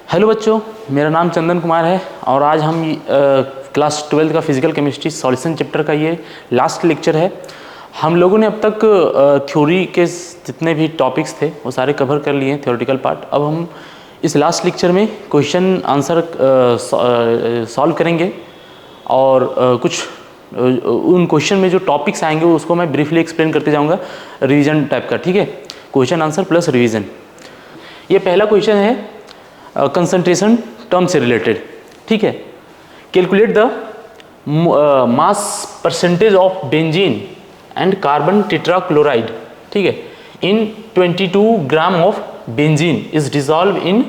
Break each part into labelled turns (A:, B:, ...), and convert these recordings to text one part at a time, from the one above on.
A: Hello बच्चों, मेरा नाम चंदन कुमार है और आज हम क्लास 12 का फिजिकल केमिस्ट्री सॉल्यूशन चैप्टर का ये लास्ट लेक्चर है। हम लोगों ने अब तक थ्योरी के जितने भी टॉपिक्स थे वो सारे कवर कर लिए हैं, थ्योरेटिकल पार्ट। अब हम इस लास्ट लेक्चर में क्वेश्चन आंसर सॉल्व करेंगे और कुछ उन क्वेश्चन में जो टॉपिक्स आएंगे उसको मैं ब्रीफली एक्सप्लेन करते जाऊँगा, रिवीजन टाइप का। ठीक है, क्वेश्चन आंसर प्लस रिवीजन। ये पहला क्वेश्चन है कंसंट्रेशन टर्म से रिलेटेड। ठीक है, calculate the mass percentage of benzene and carbon tetrachloride. ठीक है, इन 22 gram of benzene is dissolve in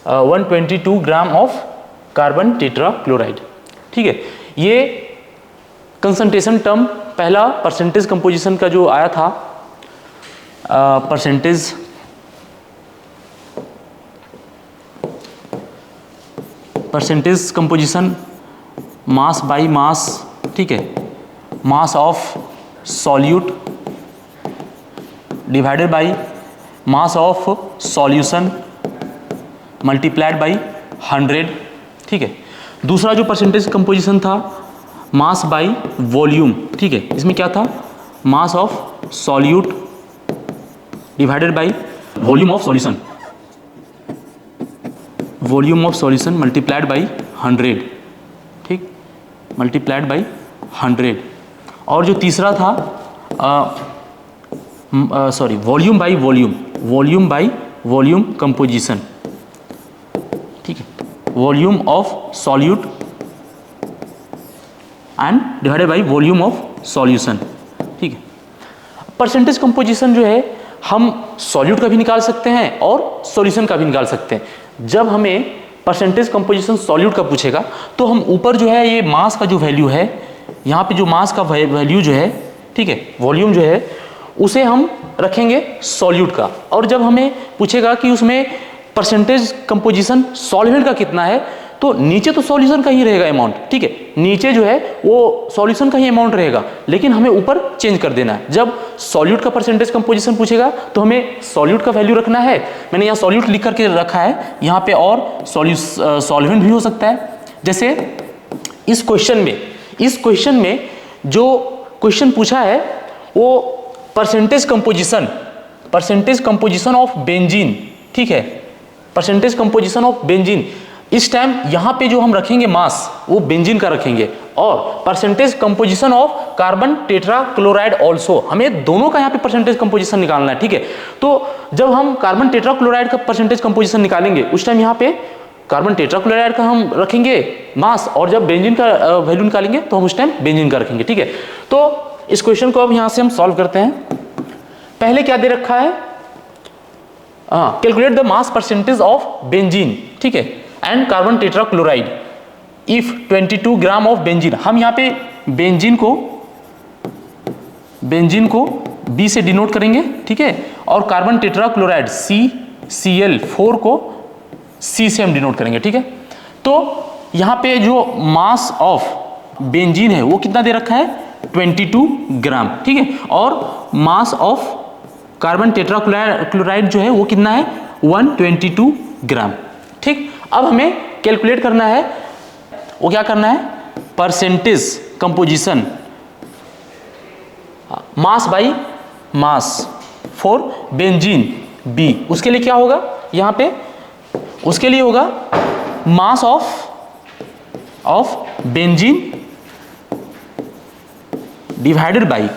A: 122 gram of carbon tetrachloride. ठीक है, ये कंसंट्रेशन टर्म पहला परसेंटेज कंपोजिशन का जो आया था, percentage composition mass by mass. ठीक है, mass of solute divided by mass of solution multiplied by 100। ठीक है, दूसरा जो परसेंटेज कंपोजिशन था मास बाई वॉल्यूम। ठीक है, इसमें क्या था, mass of solute divided by volume of solution, volume of solution multiplied by 100। ठीक, मल्टीप्लाइड बाई 100। और जो तीसरा था volume by volume, volume by volume composition. ठीक है, volume of solute and divided by volume of solution. ठीक है, percentage composition जो है हम सॉल्यूट का भी निकाल सकते हैं और सॉल्यूशन का भी निकाल सकते हैं। जब हमें परसेंटेज कंपोजिशन सॉल्यूट का पूछेगा तो हम ऊपर जो है ये मास का जो वैल्यू है, यहाँ पे जो मास का वैल्यू जो है, ठीक है, वॉल्यूम जो है उसे हम रखेंगे सॉल्यूट का। और जब हमें पूछेगा कि उसमें परसेंटेज कंपोजिशन सॉल्वेंट का कितना है, तो नीचे तो सॉल्यूशन का ही रहेगा अमाउंट। ठीक है, नीचे जो है वो सॉल्यूशन का ही अमाउंट रहेगा, लेकिन हमें ऊपर चेंज कर देना है। जब सॉल्यूट का परसेंटेज कंपोजिशन पूछेगा तो हमें सॉल्यूट का वैल्यू रखना है। मैंने यहाँ सॉल्यूट लिख करके रखा है, यहाँ पे और सॉल्वेंट भी हो सकता है। जैसे इस क्वेश्चन में जो क्वेश्चन पूछा है वो परसेंटेज कंपोजिशन ऑफ बेंजीन। ठीक है, परसेंटेज कंपोजिशन ऑफ बेंजीन। इस टाइम यहाँ पे जो हम रखेंगे मास वो बेंजीन का रखेंगे, और percentage composition of carbon tetrachloride also, हमें दोनों का यहाँ पे परसेंटेज कंपोजिशन निकालना है। ठीक है, तो जब हम कार्बन टेट्राक्लोराइड का परसेंटेज कंपोजिशन निकालेंगे उस टाइम यहाँ पे कार्बन टेट्राक्लोराइड का हम रखेंगे मास, और जब बेंजीन का वैल्यू निकालेंगे तो हम उस टाइम बेंजीन का रखेंगे। ठीक है, तो इस क्वेश्चन को अब यहाँ से हम सॉल्व करते हैं। पहले क्या दे रखा है, calculate the mass percentage of benzene. ठीक है, and carbon tetrachloride if 22 gram of benzene. हम यहाँ पे बेंजीन को B से डिनोट करेंगे। ठीक है, और कार्बन टेट्राक्लोराइड CCl4 को C से हम डिनोट करेंगे। ठीक है, तो यहाँ पे जो मास ऑफ बेंजीन है वो कितना दे रखा है, 22 ग्राम। ठीक है, और मास ऑफ कार्बन टेट्राक्लोराइड जो है वो कितना है, 122 ग्राम। ठीक, अब हमें कैलकुलेट करना है, वो क्या करना है, percentage composition mass by mass for benzene B। उसके लिए क्या होगा, यहाँ पे उसके लिए होगा मास of benzene divided by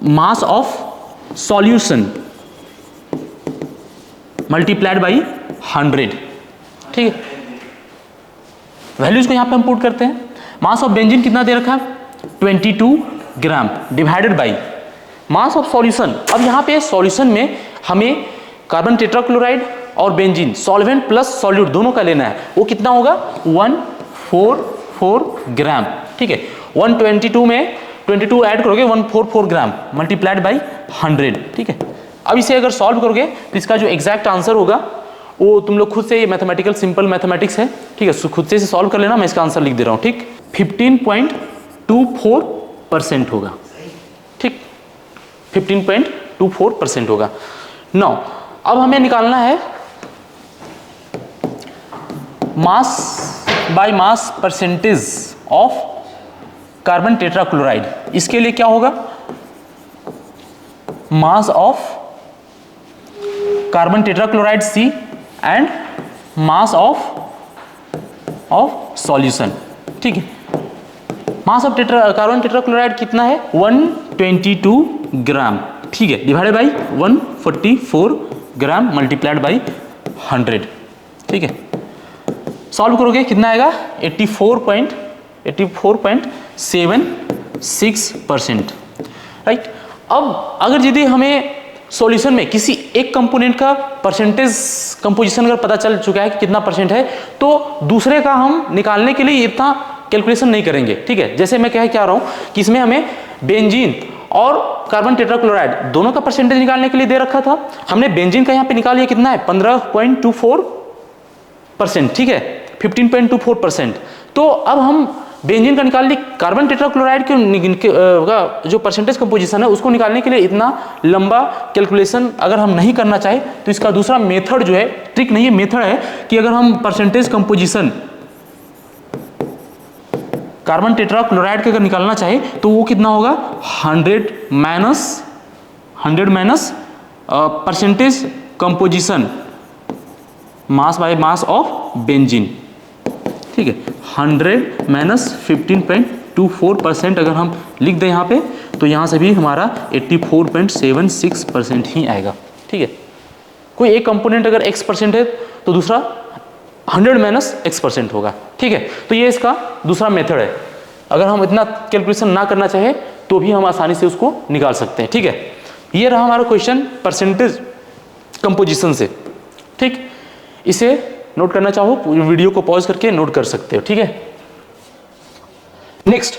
A: mass of solution multiplied by 100। ठीक है, वैल्यूज को यहां पे हम पुट करते हैं। मास ऑफ बेंजीन कितना दे रखा है, 22 gram divided by mass of solution. अब यहां पे सॉल्यूशन में हमें कार्बन टेट्राक्लोराइड और बेंजीन सॉल्वेंट प्लस सॉल्यूट दोनों का लेना है, वो कितना होगा, 144 ग्राम। ठीक है, 122 में 22 ऐड करोगे 144 ग्राम मल्टीप्लाइड बाई 100। ठीक है, अब इसे अगर सॉल्व करोगे तो इसका जो एग्जैक्ट आंसर होगा वो तुम लोग खुद से, ये मैथमेटिकल सिंपल मैथमेटिक्स है। ठीक है, खुद से सॉल्व कर लेना, मैं इसका आंसर लिख दे रहा हूँ। ठीक, 15.24% होगा। ठीक, 15.24% होगा। 9 अब हमें निकालना है mass by mass percentage of carbon tetrachloride, इसके लिए क्या होगा, मास of carbon tetrachloride C and mass of solution. ठीक है, मास ऑफ कार्बन टेट्राक्लोराइड कितना है 122 ग्राम। ठीक है, divided by 144 gram multiplied by 100। ठीक है, सॉल्व करोगे कितना आएगा 84.76%। राइट, अब अगर यदि हमें सॉल्यूशन में किसी एक कंपोनेंट का परसेंटेज कंपोजिशन अगर पता चल चुका है कि कितना परसेंट है, तो दूसरे का हम निकालने के लिए इतना कैलकुलेशन नहीं करेंगे। ठीक है, जैसे मैं कह क्या रहा हूं कि इसमें हमें बेंजीन और कार्बन टेट्राक्लोराइड दोनों का परसेंटेज निकालने के लिए दे रखा था। हमने बेंजीन का यहाँ पे निकाल लिया, कितना है 15.24%। ठीक है, 15.24%। तो अब हम बेंजीन का निकाल ली, कार्बन टेट्राक्लोराइड के जो परसेंटेज कंपोजिशन है उसको निकालने के लिए इतना लंबा कैलकुलेशन अगर हम नहीं करना चाहे तो इसका दूसरा मेथड जो है, ट्रिक नहीं है मेथड है, कि अगर हम परसेंटेज कंपोजिशन कार्बन टेट्राक्लोराइड के अगर निकालना चाहे तो वो कितना होगा 100 minus percentage composition mass by mass of benzene. ठीक है, 100 माइनस 15.24% अगर हम लिख दें यहाँ पे, तो यहाँ से भी हमारा 84.76% ही आएगा। ठीक है, कोई एक कंपोनेंट अगर x% है तो दूसरा 100 माइनस x% होगा। ठीक है, तो ये इसका दूसरा मेथड है। अगर हम इतना कैलकुलेशन ना करना चाहे तो भी हम आसानी से उसको निकाल सकते हैं। ठीक है, ये रहा हमारा क्वेश्चन परसेंटेज कंपोजिशन से। ठीक, इसे नोट करना चाहो वीडियो को पॉज करके नोट कर सकते हो। ठीक है, next,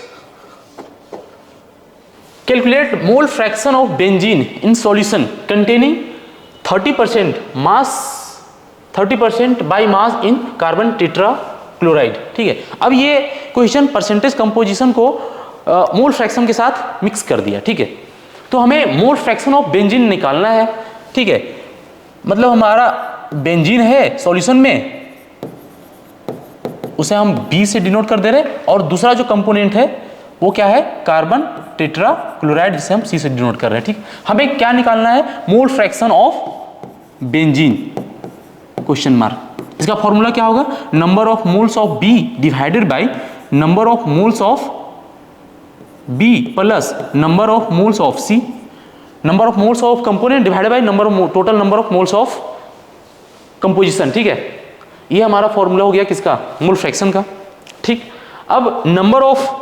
A: calculate mole fraction of benzene in solution containing 30% mass 30% by mass in carbon tetrachloride. ठीक है, अब ये क्वेश्चन परसेंटेज कंपोजिशन को मोल फ्रैक्शन के साथ मिक्स कर दिया। ठीक है, तो हमें मोल फ्रैक्शन ऑफ बेंजीन निकालना है। ठीक है, मतलब हमारा बेंजीन है सॉल्यूशन में, उसे हम B से डिनोट कर दे रहे, और दूसरा जो कंपोनेंट है वो क्या है कार्बन टेट्राक्लोराइड, जिसे हम C से डिनोट कर रहे हैं। ठीक, हमें क्या निकालना है मोल fraction of benzene question mark. इसका फॉर्मूला क्या होगा, number of moles of B divided by number of moles of B plus number of moles of C, number of moles of component divided by number of total number of moles of composition. ठीक है, ये हमारा formula हो गया किसका, मोल fraction का। ठीक, अब नंबर ऑफ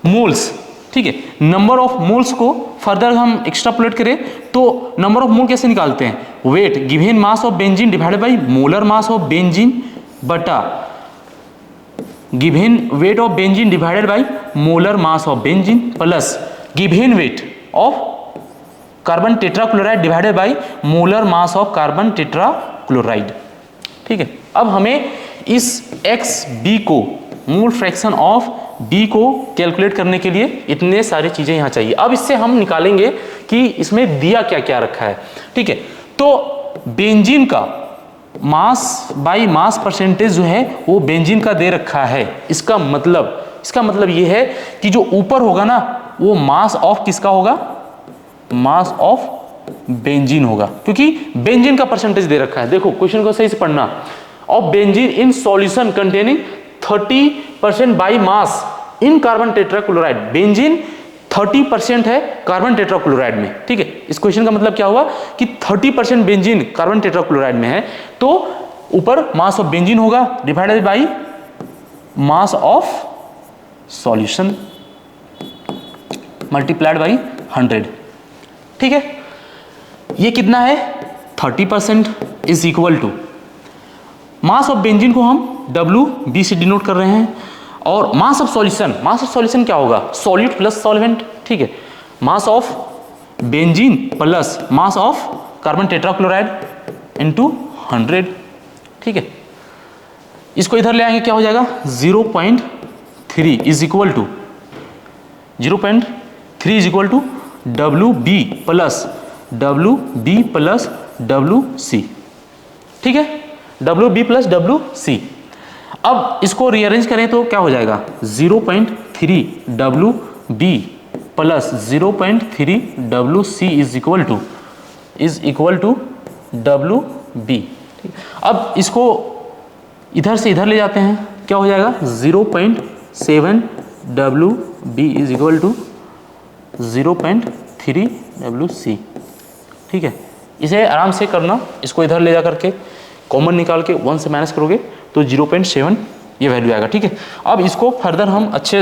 A: मोल्स, ठीक है, नंबर ऑफ मोल्स को फर्दर हम एक्स्ट्रापोलेट करें तो नंबर ऑफ मोल कैसे निकालते हैं, weight given mass of benzene divided by molar mass of benzene बटा given weight of benzene divided by molar mass of benzene plus given weight of carbon tetrachloride divided by molar mass of carbon tetrachloride. ठीक है, अब हमें इस XB को mole fraction of B को calculate करने के लिए इतने सारी चीजें यहां चाहिए। अब इससे हम निकालेंगे कि इसमें दिया क्या क्या रखा है। ठीक है, तो बेंजीन का मास बाय मास परसेंटेज जो है वो बेंजीन का दे रखा है। इसका मतलब ये है कि जो ऊपर होगा ना वो मास ऑफ किसका होगा, मास ऑफ बेंजीन होगा, क्योंकि बेंजीन का परसेंटेज दे रखा है। देखो क्वेश्चन को सही से पढ़ना, of benzene in solution containing 30% by mass in carbon tetrachloride. Benzene 30% है कार्बन टेट्राक्लोराइड में। ठीक है, इस क्वेश्चन का मतलब क्या हुआ कि 30% बेंजीन कार्बन टेट्राक्लोराइड में है, तो ऊपर मास ऑफ बेंजीन होगा divided by mass of solution multiplied by 100। ठीक है, ये कितना है 30% is equal to mass of benzene को हम WB से डिनोट कर रहे हैं, और मास ऑफ सॉल्यूशन क्या होगा, सॉल्यूट प्लस सॉल्वेंट। ठीक है, मास of benzene plus mass of carbon tetrachloride into 100। ठीक है, इसको इधर ले आएंगे क्या हो जाएगा 0.3 is equal to 0.3 is equal to WB plus WC। ठीक है, WB प्लस WC। अब इसको रीअरेंज करें तो क्या हो जाएगा 0.3 WB plus 0.3 WC is equal to WB। अब इसको इधर से इधर ले जाते हैं, क्या हो जाएगा 0.7 WB is equal to 0.3 WC। ठीक है, इसे आराम से करना, इसको इधर ले जा करके कॉमन निकाल के 1 से माइनस करोगे तो 0.7 ये वैल्यू आएगा। ठीक है, अब इसको फर्दर हम अच्छे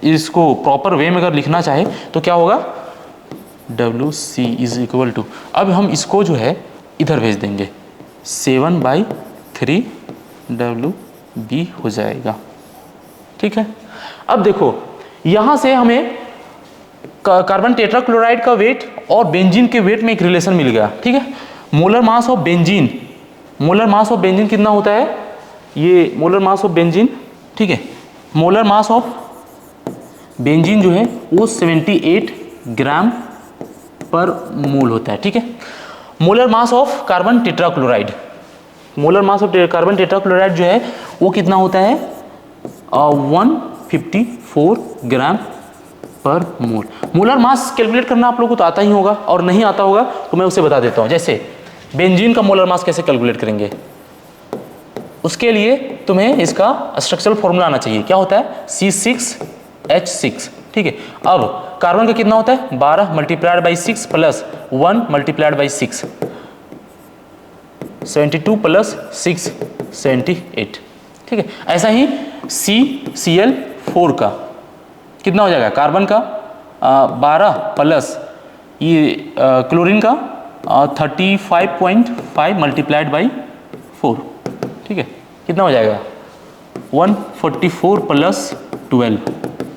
A: इसको प्रॉपर वे में अगर लिखना चाहे तो क्या होगा WC इज इक्वल टू, अब हम इसको जो है इधर भेज देंगे 7/3 WB हो जाएगा। ठीक है, अब देखो यहाँ से हमें कार्बन टेट्राक्लोराइड का वेट और बेंजीन के वेट में एक रिलेशन मिल गया। ठीक है, मोलर मास ऑफ बेंजीन कितना होता है, ये मोलर मास ऑफ बेंजीन, ठीक है, मोलर मास ऑफ बेंजीन जो है वो 78 ग्राम पर मोल होता है। ठीक है, molar mass of carbon tetrachloride जो है वो कितना होता है 154 ग्राम पर मोल। मोलर मास कैलकुलेट करना आप लोगों को तो आता ही होगा, और नहीं आता होगा तो मैं उसे बता देता हूँ। जैसे बेंजीन का मोलर मास कैसे कैलकुलेट करेंगे, उसके लिए तुम्हें इसका स्ट्रक्चरल फॉर्मूला आना चाहिए। क्या होता है C6H6। ठीक है, अब कार्बन का कितना होता है 12 multiplied by 6 plus 1 multiplied by 6, 72 plus 6 78। ठीक है, ऐसा ही CCl4 का कितना हो जाएगा, कार्बन का 12 प्लस ये क्लोरीन का 35.5 मल्टीप्लाइड बाई 4। ठीक है, कितना हो जाएगा 144 प्लस 12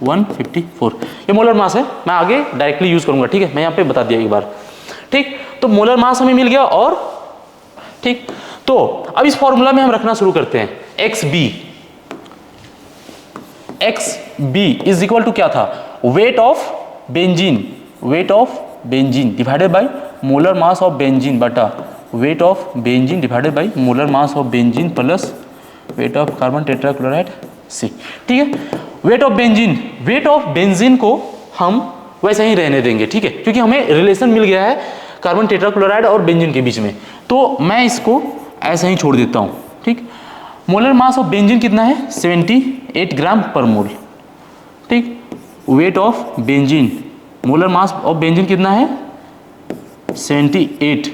A: 154। ये मोलर मास है, मैं आगे डायरेक्टली यूज करूंगा। ठीक है, मैं यहाँ पे बता दिया एक बार। ठीक, तो मोलर मास हमें मिल गया। और ठीक, तो अब इस फॉर्मूला में हम रखना शुरू करते हैं XB इज इक्वल टू क्या था, weight of benzene divided by molar mass of benzene बटा weight of benzene divided by molar mass of benzene plus weight of carbon tetrachloride C। ठीक है, वेट ऑफ बेंजीन को हम वैसे ही रहने देंगे। ठीक है, क्योंकि हमें रिलेशन मिल गया है कार्बन टेट्राक्लोराइड और बेंजीन के बीच में, तो मैं इसको ऐसे ही छोड़ देता हूँ। ठीक, मोलर मास ऑफ बेंजीन कितना है 78 ग्राम पर मोल। ठीक, wait of benzene, molar mass of benzene कितना है 78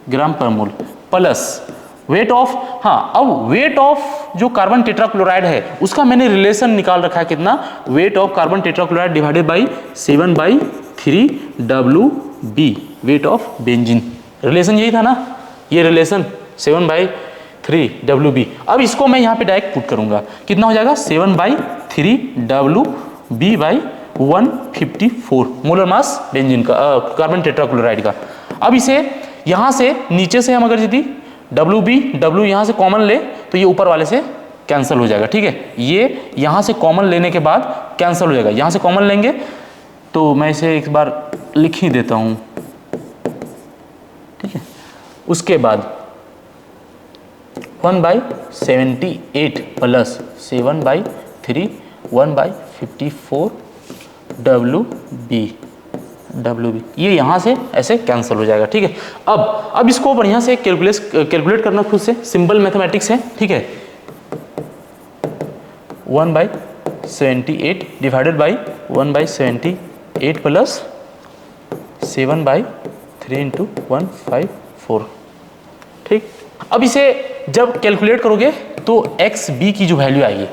A: ग्राम पर मोल प्लस वेट ऑफ, हाँ अब वेट ऑफ जो कार्बन टेट्राक्लोराइड है उसका मैंने रिलेशन निकाल रखा है कितना, wait of carbon tetrachloride divided by 7/3 WB wait of benzene. Relation यही था ना, ये रिलेशन 7/3 WB। अब इसको मैं यहाँ पे डायरेक्ट पुट करूंगा, कितना हो जाएगा 7/3 WB by 154 molar mass benzene का कार्बन टेट्राक्लोराइड का। अब इसे यहाँ से नीचे से हम अगर यदि W यहाँ से कॉमन ले तो ये ऊपर वाले से कैंसिल हो जाएगा। ठीक है, ये यहाँ से कॉमन लेने के बाद कैंसिल हो जाएगा। यहाँ से कॉमन लेंगे तो मैं इसे एक बार लिख ही देता हूँ। ठीक है, उसके बाद 1/78 प्लस 7/3 1/54 WB ये यहाँ से ऐसे कैंसिल हो जाएगा। ठीक है, अब इसको बढ़िया से कैलकुलेट करना खुद से, सिंपल मैथमेटिक्स है। ठीक है, 1/78 डिवाइडेड बाई 1/78 प्लस 7/3 इंटू 154। ठीक, अब इसे जब कैलकुलेट करोगे तो XB की जो वैल्यू आएगी,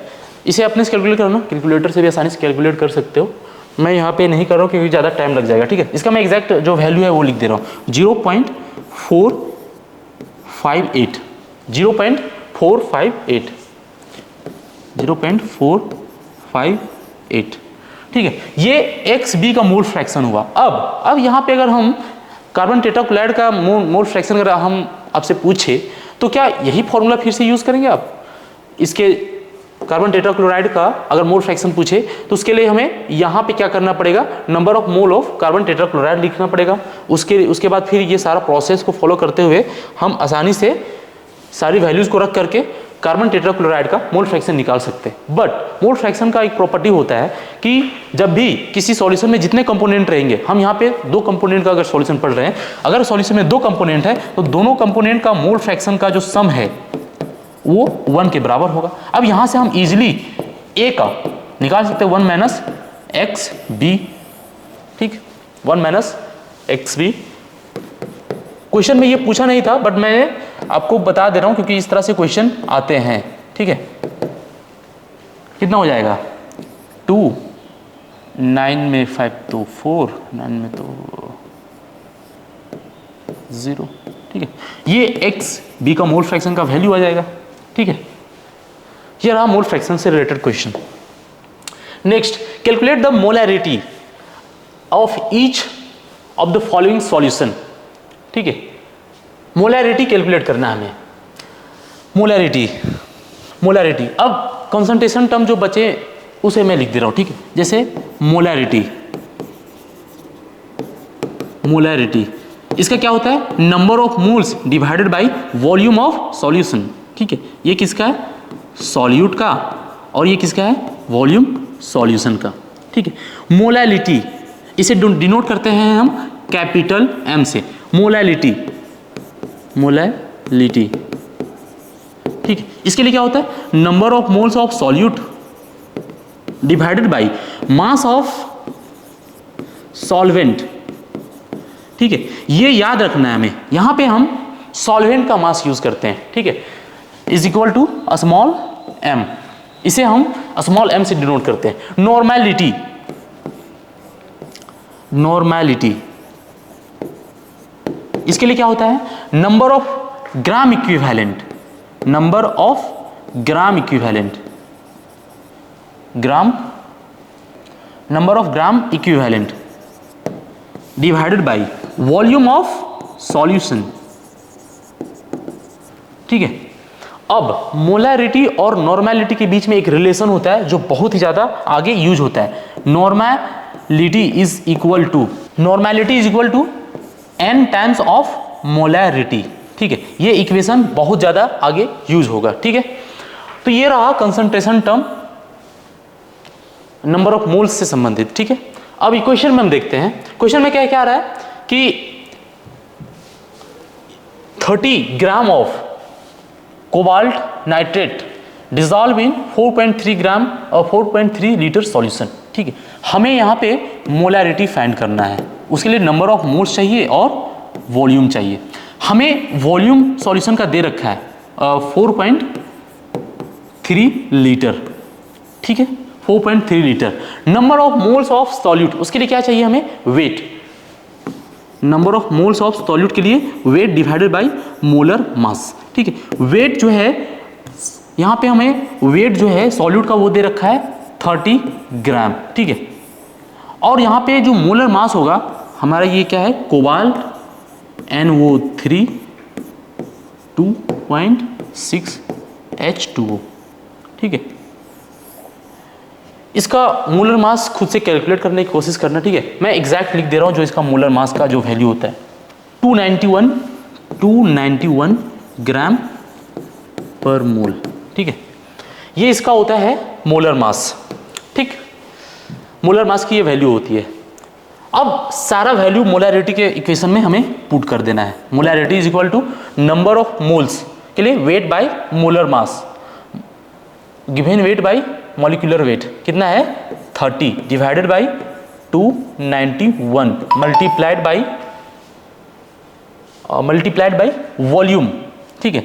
A: इसे अपने से कैलकुलेट करना, कैलकुलेटर से भी आसानी से कैलकुलेट कर सकते हो। मैं यहाँ पे नहीं कर रहा हूँ क्योंकि ज़्यादा टाइम लग जाएगा। ठीक है, इसका मैं एग्जैक्ट जो वैल्यू है वो लिख दे रहा हूँ 0.458 0.458। ठीक है, ये XB का मोल फ्रैक्शन हुआ। अब यहाँ पे अगर हम कार्बन टेट्राक्लोराइड का मोल फ्रैक्शन अगर हम आपसे पूछे तो क्या यही फॉर्मूला फिर से यूज करेंगे आप? इसके कार्बन टेट्राक्लोराइड का अगर मोल फ्रैक्शन पूछे तो उसके लिए हमें यहाँ पे क्या करना पड़ेगा, number of mole of carbon tetrachloride लिखना पड़ेगा। उसके बाद फिर ये सारा प्रोसेस को फॉलो करते हुए हम आसानी से सारी वैल्यूज को रख करके कार्बन टेट्राक्लोराइड का मोल फ्रैक्शन निकाल सकते हैं। बट मोल फ्रैक्शन का एक प्रॉपर्टी होता है कि जब भी किसी सॉल्यूशन में जितने कंपोनेंट रहेंगे, हम यहाँ पे 2 कंपोनेंट का अगर सॉल्यूशन पढ़ रहे हैं, अगर सॉल्यूशन में 2 कंपोनेंट है तो दोनों कंपोनेंट का मोल फ्रैक्शन का जो सम है वो 1 के बराबर होगा। अब यहाँ से हम इजिली ए का निकाल सकते हैं 1 माइनस एक्स बी, ठीक, 1 माइनस एक्स बी। क्वेश्चन में ये पूछा नहीं था बट मैं आपको बता दे रहा हूं क्योंकि इस तरह से क्वेश्चन आते हैं, ठीक है। कितना हो जाएगा 2, 9 में 5 तो 4, 9 में तो 0, ठीक है। ये एक्स बी का मोल फ्रैक्शन का वैल्यू आ जाएगा, ठीक है। ये रहा मोल फ्रैक्शन से related question. Next, calculate the molarity of each of the following solution, ठीक है। मोलैरिटी कैलकुलेट करना है हमें। मोलैरिटी अब कंसंट्रेशन टर्म जो बचे उसे मैं लिख दे रहा हूं, ठीक है। जैसे मोलैरिटी इसका क्या होता है, number of moles divided by volume of solution, ठीक है। ये किसका है, सॉल्यूट का, और ये किसका है, वॉल्यूम सॉल्यूशन का, ठीक है। मोलैलिटी इसे डिनोट करते हैं हम कैपिटल एम से, मोलैलिटी, ठीक है। इसके लिए क्या होता है, number of moles of solute divided by mass of solvent, ठीक है। ये याद रखना है हमें, यहां पे हम सॉल्वेंट का मास यूज करते हैं, ठीक है, is equal to small m, इसे हम स्मॉल m से डिनोट करते हैं। नॉर्मैलिटी इसके लिए क्या होता है, number of gram equivalent, number of gram equivalent divided by volume of solution, ठीक है। अब मोलैरिटी और नॉर्मैलिटी के बीच में एक रिलेशन होता है जो बहुत ही ज्यादा आगे यूज होता है। Normality is equal to n times of molarity, ठीक है। ये इक्वेशन बहुत ज्यादा आगे यूज होगा, ठीक है। तो ये रहा concentration term number of moles से संबंधित, ठीक है। अब इक्वेशन में हम देखते हैं, क्वेश्चन में क्या क्या आ रहा है कि 30 gram of cobalt nitrate dissolve in 4.3 ग्राम और 4.3 लीटर सॉल्यूशन, ठीक है। हमें यहाँ पे मोलैरिटी फाइंड करना है, उसके लिए नंबर ऑफ मोल्स चाहिए और वॉल्यूम चाहिए। हमें वॉल्यूम सॉल्यूशन का दे रखा है 4.3 लीटर, ठीक है, 4.3 litre. Number of moles of solute, उसके लिए क्या चाहिए हमें, weight, number of moles of solute के लिए weight divided by molar mass, ठीक है। वेट जो है यहाँ पे हमें वेट जो है सॉल्यूट का वो दे रखा है 30 ग्राम, ठीक है। और यहाँ पे जो मोलर मास होगा हमारा ये क्या है, कोबाल्ट NO3 2.6 H2O, ठीक है। इसका मोलर मास खुद से कैलकुलेट करने की कोशिश करना, ठीक है। मैं एग्जैक्ट लिख दे रहा हूँ जो इसका मोलर मास का जो वैल्यू होता है 291 ग्राम पर मोल, ठीक है। ये इसका होता है मोलर मास, ठीक। मोलर मास की ये वैल्यू होती है। अब सारा वैल्यू मोलैरिटी के इक्वेशन में हमें पुट कर देना है। Molarity is equal to number of moles के लिए weight by molar mass, given weight by molecular weight कितना है 30 divided by 291 multiplied by volume, ठीक है,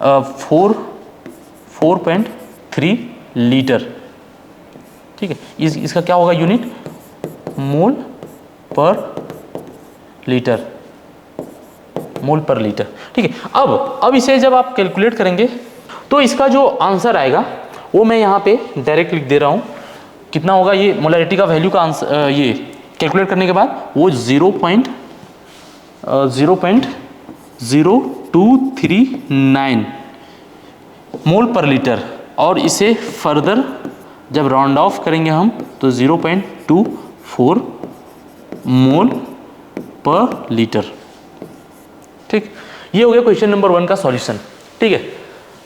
A: 4.3 लीटर, ठीक है। इसका क्या होगा यूनिट, मोल पर लीटर, ठीक है। अब इसे जब आप कैलकुलेट करेंगे तो इसका जो आंसर आएगा वो मैं यहाँ पे डायरेक्ट लिख दे रहा हूँ। कितना होगा ये मोलैरिटी का वैल्यू का आंसर, ये कैलकुलेट करने के बाद वो 0.0239 मोल पर लीटर, और इसे फर्दर जब राउंड ऑफ करेंगे हम तो 0.24 मोल पर लीटर, ठीक। ये हो गया क्वेश्चन नंबर 1 का सॉल्यूशन, ठीक है।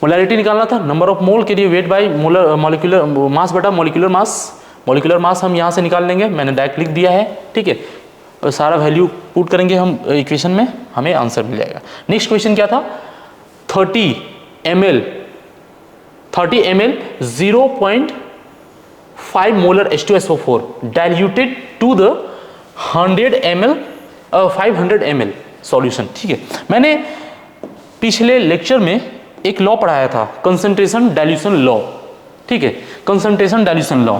A: मोलैरिटी निकालना था, नंबर ऑफ मोल के लिए weight by molar molecular mass बटा मॉलिक्यूलर मास। मॉलिक्यूलर मास हम यहाँ से निकाल लेंगे, मैंने डायरेक्ट लिख दिया है, ठीक है। और सारा वैल्यू पुट करेंगे हम इक्वेशन में, हमें आंसर मिल जाएगा। नेक्स्ट क्वेश्चन क्या था, 30 ml 0.5 molar H2SO4 diluted to the 500 ml solution, ठीक है। मैंने पिछले लेक्चर में एक लॉ पढ़ाया था, कंसंट्रेशन डाइल्यूशन लॉ, ठीक है, कंसंट्रेशन डाइल्यूशन लॉ।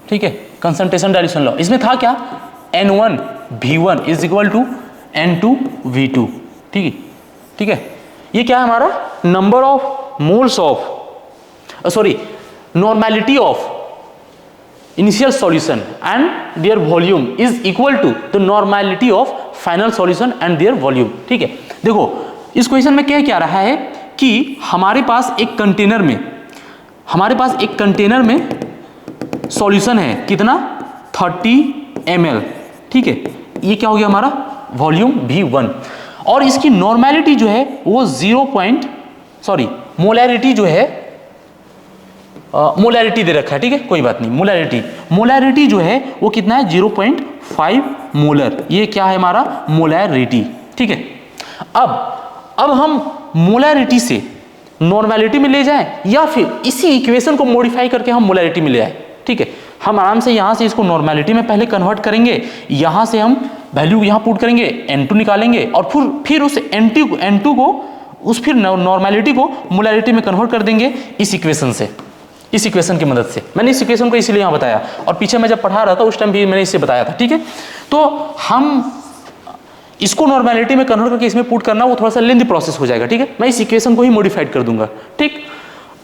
A: ठीक है, कंसंट्रेशन डाइल्यूशन लॉ। इसमें था क्या, N1 V1 is equal to N2 V2, ठीक है, ठीक है। ये क्या है हमारा, number of moles of normality of initial solution and their volume is equal to the normality of final solution and their volume, ठीक है। देखो इस क्वेश्चन में क्या रहा है कि हमारे पास एक कंटेनर में सॉल्यूशन है, कितना, 30 ml, ठीक है। ये क्या हो गया हमारा वॉल्यूम V1, और इसकी नॉर्मेलिटी जो है वो मोलैरिटी जो है, मोलैरिटी दे रखा है, ठीक है, कोई बात नहीं। मोलैरिटी जो है वो कितना है, 0.5 मोलर, ये क्या है हमारा मोलैरिटी, ठीक है। अब हम मोलैरिटी से नॉर्मेलिटी में ले जाएं या फिर इसी इक्वेशन को मॉडिफाई करके हम मोलैरिटी में ले आए, ठीक है। हम आराम से यहां से इसको नॉर्मेलिटी में पहले कन्वर्ट करेंगे, यहां से हम वैल्यू यहां पुट करेंगे, N2 निकालेंगे और फिर उस N2 को फिर नॉर्मेलिटी को मोलैरिटी में कन्वर्ट कर देंगे इस इक्वेशन से, इस इक्वेशन की मदद से। मैंने इस इक्वेशन को इसीलिए यहां बताया, और पीछे मैं जब पढ़ा रहा था उस टाइम भी मैंने इससे बताया था, ठीक है। तो हम इसको नॉर्मेलिटी में कन्वर्ट करके इसमें पुट करना वो थोड़ा सा लेंथी प्रोसेस हो जाएगा, ठीक है। मैं इस इक्वेशन को ही मॉडिफाइड कर दूंगा, ठीक।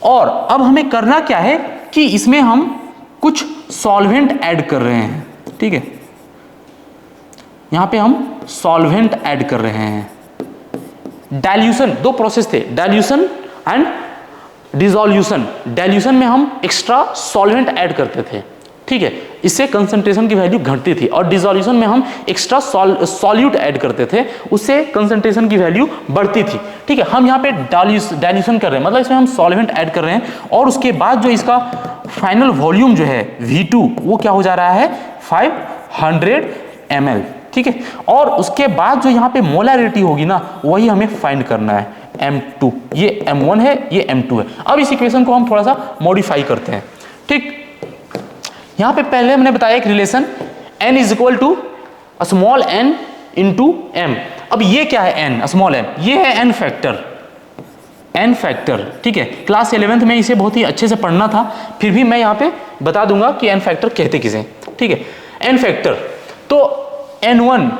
A: और अब हमें करना क्या है कि इसमें हम कुछ सॉल्वेंट ऐड कर रहे हैं, ठीक है। यहां पे हम सॉल्वेंट ऐड कर रहे हैं। डाइल्यूशन, दो प्रोसेस थे, डाइल्यूशन एंड डिसोल्यूशन। डाइल्यूशन में हम एक्स्ट्रा सॉल्वेंट ऐड करते थे, ठीक है, इससे कंसंट्रेशन की वैल्यू घटती थी, और डिसोल्यूशन में हम एक्स्ट्रा सॉल्यूट ऐड करते थे, उससे कंसंट्रेशन की वैल्यू बढ़ती थी, ठीक है। हम यहाँ पे डाइल्यूशन कर रहे हैं, मतलब इसमें हम सॉल्वेंट ऐड कर रहे हैं, और उसके बाद जो इसका फाइनल वॉल्यूम जो है V2 वो क्या हो जा रहा है, 500 ml, ठीक है। और उसके बाद जो यहाँ पे मोलैरिटी होगी ना, वही हमें फाइंड करना है, M2, ये M1 है, ये M2 है। अब इस इक्वेशन को हम थोड़ा सा मॉडिफाई करते हैं, ठीक। यहां पे पहले हमने बताया एक relation n is equal to small n into m। अब ये क्या है n, स्मॉल m, ये है n फैक्टर, ठीक है। क्लास 11th में इसे बहुत ही अच्छे से पढ़ना था, फिर भी मैं यहाँ पे बता दूंगा कि n फैक्टर कहते किसे, ठीक है। n फैक्टर तो n1,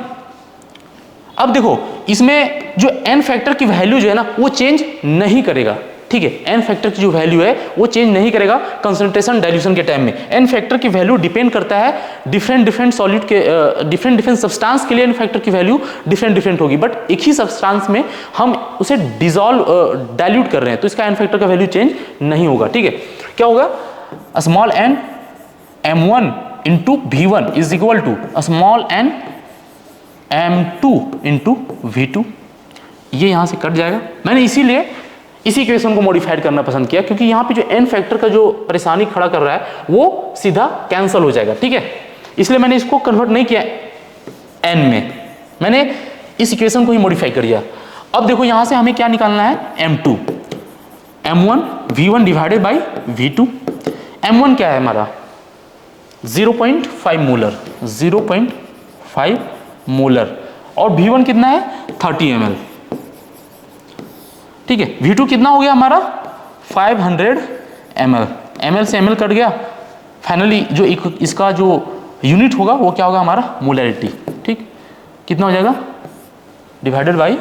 A: अब देखो इसमें जो n फैक्टर की वैल्यू जो है ना वो चेंज नहीं करेगा, ठीक है। n फैक्टर की जो वैल्यू है वो चेंज नहीं करेगा कंसंट्रेशन डाइल्यूशन के टाइम में। n फैक्टर की वैल्यू डिपेंड करता है डिफरेंट सॉल्यूट के डिफरेंट सब्सटेंस के लिए n फैक्टर की वैल्यू डिफरेंट होगी, बट एक ही सब्सटेंस में हम उसे डाइल्यूट कर रहे हैं तो इसका n फैक्टर का वैल्यू चेंज नहीं होगा, ठीक है। क्या होगा, small n m1 into V1 is equal to small n m2 into V2। ये यहां से कट जाएगा। मैंने इसीलिए इसी इक्वेशन को मॉडिफाइड करना पसंद किया, क्योंकि यहाँ पे जो n फैक्टर का जो परेशानी खड़ा कर रहा है वो सीधा कैंसिल हो जाएगा, ठीक है। इसलिए मैंने इसको कन्वर्ट नहीं किया n में, मैंने इस इक्वेशन को ही मॉडिफाई कर दिया। अब देखो यहाँ से हमें क्या निकालना है, M2, M1 V1 divided by V2। M1 क्या है हमारा 0.5 मोलर, 0.5 मोलर, और V1 कितना है 30 ml, ठीक है। V2 कितना हो गया हमारा 500 ml, ml से ml कट गया, फाइनली जो इसका जो यूनिट होगा वो क्या होगा हमारा मोलैरिटी, ठीक। कितना हो जाएगा डिवाइडेड बाई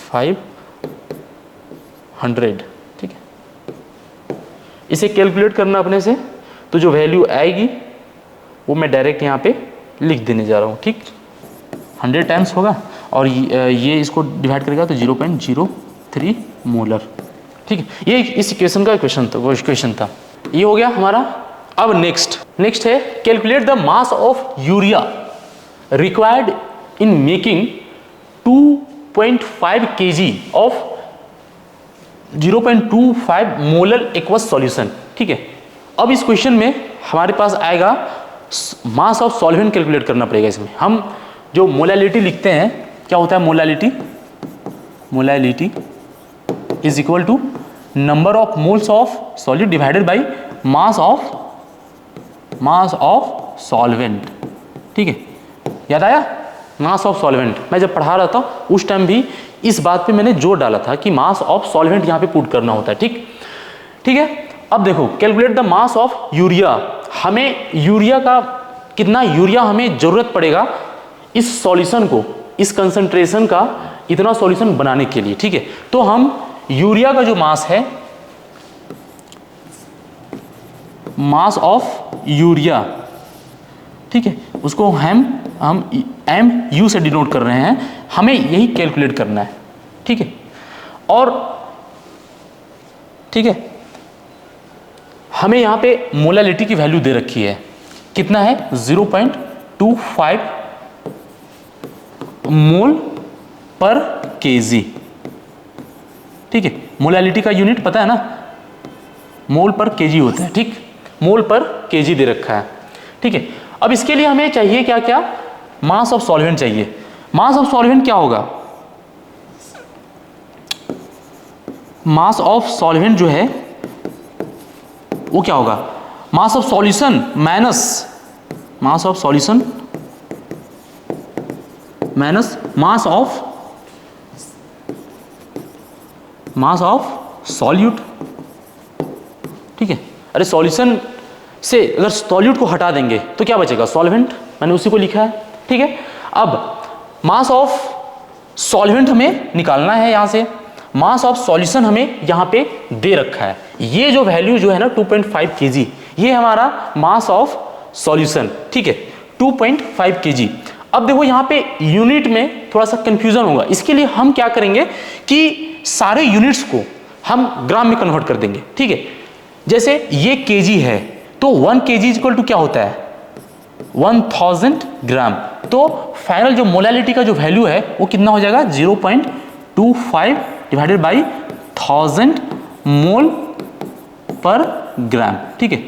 A: 500, ठीक है। इसे कैलकुलेट करना अपने से, तो जो वैल्यू आएगी वो मैं डायरेक्ट यहाँ पे लिख देने जा रहा हूँ, ठीक। 100 टाइम्स होगा और ये इसको डिवाइड करेगा तो 0.03 मोलर, ठीक है। ये इस इक्वेशन का इक्वेशन था, ये हो गया हमारा। अब नेक्स्ट है calculate the mass of urea required in making 2.5 kg of 0.25 molar aqueous solution. ठीक है, अब इस क्वेश्चन में हमारे पास आएगा मास ऑफ सॉल्वेंट कैलकुलेट करना पड़ेगा। इसमें हम जो मोलालिटी लिखते हैं, क्या होता है molality? Molality is equal to number of moles of solid divided by mass of solvent. ठीक है, याद आया? मास ऑफ सॉल्वेंट मैं जब पढ़ा रहा था उस टाइम भी इस बात पे मैंने जोर डाला था कि मास ऑफ सॉल्वेंट यहाँ पे पुट करना होता है। ठीक है, अब देखो calculate the mass of urea. हमें यूरिया का कितना यूरिया हमें जरूरत पड़ेगा इस सॉल्यूशन को, इस कंसंट्रेशन का इतना सॉल्यूशन बनाने के लिए। ठीक है, तो हम यूरिया का जो मास है, मास ऑफ यूरिया, ठीक है, उसको हम एम यू से डिनोट कर रहे हैं, हमें यही कैलकुलेट करना है। ठीक है, और ठीक है, हमें यहां पे मोलालिटी की वैल्यू दे रखी है, कितना है 0.25 मोल पर केजी। ठीक है, मोलालिटी का यूनिट पता है ना, मोल पर केजी होता है। ठीक, मोल पर केजी दे रखा है। ठीक है, अब इसके लिए हमें चाहिए क्या क्या? मास ऑफ सॉल्वेंट चाहिए। मास ऑफ सॉल्वेंट क्या होगा? मास ऑफ सॉल्वेंट जो है वो क्या होगा? मास of solution minus mass of solution minus mass of solute. ठीक है, अरे सॉल्यूशन से अगर सॉल्यूट को हटा देंगे तो क्या बचेगा? सॉल्वेंट। मैंने उसी को लिखा है। ठीक है, अब मास ऑफ सॉल्वेंट हमें निकालना है यहां से, मास ऑफ सॉल्यूशन हमें यहां पे दे रखा है। ये जो वैल्यू जो है ना 2.5 kg, ये हमारा मास ऑफ सॉल्यूशन। ठीक है, 2.5 kg। अब देखो यहां पे यूनिट में थोड़ा सा कंफ्यूजन होगा, इसके लिए हम क्या करेंगे कि सारे यूनिट्स को हम ग्राम में कन्वर्ट कर देंगे। ठीक है, जैसे ये kg है तो 1 kg इक्वल टू क्या होता है? 1000 ग्राम। तो फाइनल जो मोलालिटी का जो वैल्यू है वो कितना हो जाएगा? 0.25 डिवाइडेड बाई 1000 मोल पर ग्राम। ठीक है,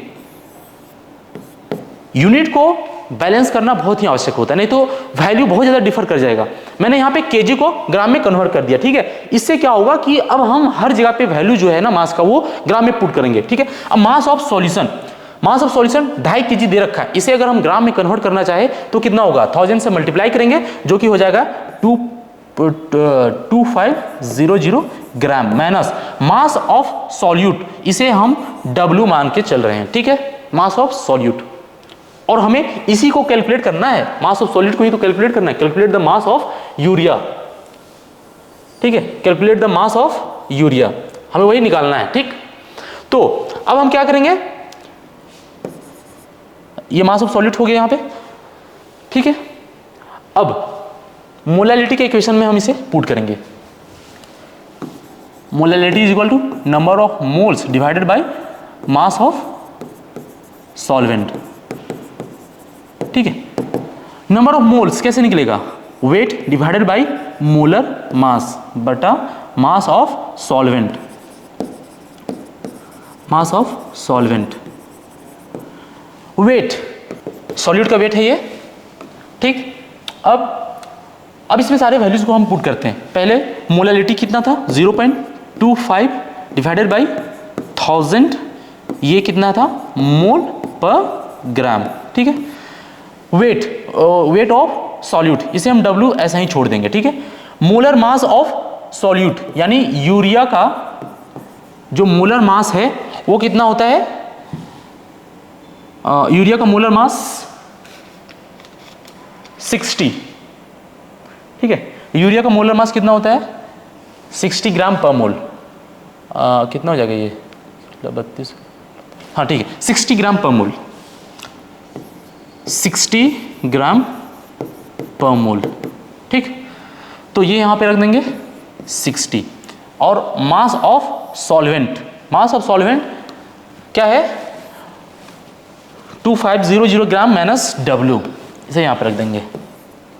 A: यूनिट को बैलेंस करना बहुत ही आवश्यक होता है, नहीं तो वैल्यू बहुत ज्यादा डिफर कर जाएगा। मैंने यहाँ पे केजी को ग्राम में कन्वर्ट कर दिया। ठीक है, इससे क्या होगा कि अब हम हर जगह पे वैल्यू जो है ना मास का वो ग्राम में पुट करेंगे। ठीक है, अब मास ऑफ सॉल्यूशन 2.5 kg दे रखा है, इसे अगर हम ग्राम में कन्वर्ट करना चाहे तो कितना होगा? 1000 से मल्टीप्लाई करेंगे जो कि हो जाएगा 2500 ग्राम माइनस मास ऑफ सॉल्यूट, इसे हम W मान के चल रहे हैं। ठीक है, मास ऑफ सॉल्यूट, और हमें इसी को कैलकुलेट करना है, मास ऑफ सॉल्यूट को ही तो कैलकुलेट करना है। Calculate the mass of urea. ठीक है, calculate the mass of urea, हमें वही निकालना है। ठीक, तो अब हम क्या करेंगे? ये मास ऑफ सॉल्यूट हो गया यहां पे। ठीक है, अब मोलालिटी के इक्वेशन में हम इसे पुट करेंगे। Molality is equal to number of moles divided by mass of solvent. ठीक है, नंबर ऑफ मोल्स कैसे निकलेगा? Weight divided by molar mass बटा mass of solvent. Mass of solvent, weight, solute का वेट है ये। ठीक, अब इसमें सारे वैल्यूज को हम पुट करते हैं। पहले मोलालिटी कितना था? 0.25 डिवाइडेड बाई 1000, ये कितना था? मोल पर ग्राम। ठीक है, वेट ऑफ सॉल्यूट, इसे हम W ऐसा ही छोड़ देंगे। ठीक है, मोलर मास ऑफ सॉल्यूट यानी यूरिया का जो मोलर मास है वो कितना होता है? यूरिया का मोलर मास 60। ठीक है, यूरिया का मोलर मास कितना होता है? 60 ग्राम पर मोल। कितना हो जाएगा ये? 32। हाँ ठीक है, 60 ग्राम पर मोल, 60 ग्राम पर मोल। ठीक, तो ये यहां पे रख देंगे 60। और मास of solvent, mass of solvent क्या है? 2500 ग्राम माइनस W, इसे यहां पे रख देंगे।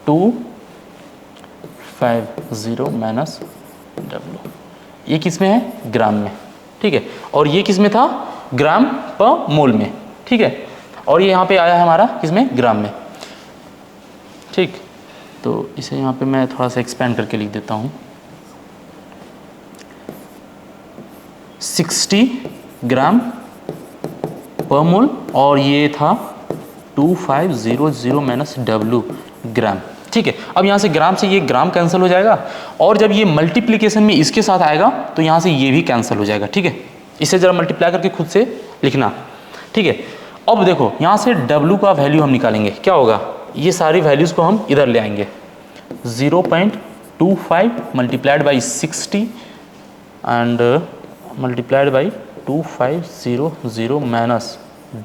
A: 250 माइनस W, ये किस में है? ग्राम में, ठीक है। और ये किस में था? ग्राम पर मोल में, ठीक है। और ये यहाँ पे आया है हमारा किस में? ग्राम में, ठीक। तो इसे यहाँ पे मैं थोड़ा सा एक्सपेंड करके लिख देता हूँ, 60 ग्राम पर मोल, और ये था 2500 माइनस W ग्राम, ठीक है। अब यहाँ से ग्राम से ये ग्राम कैंसिल हो जाएगा, और जब ये मल्टीप्लिकेशन में इसके साथ आएगा तो यहाँ से ये भी कैंसिल हो जाएगा, ठीक है। इसे ज़रा मल्टीप्लाई करके खुद से लिखना, ठीक है। अब देखो यहाँ से W का वैल्यू हम निकालेंगे, क्या होगा? ये सारी वैल्यूज़ को हम इधर ले आएंगे, 0.25 multiplied by 60 and multiplied by 2500 minus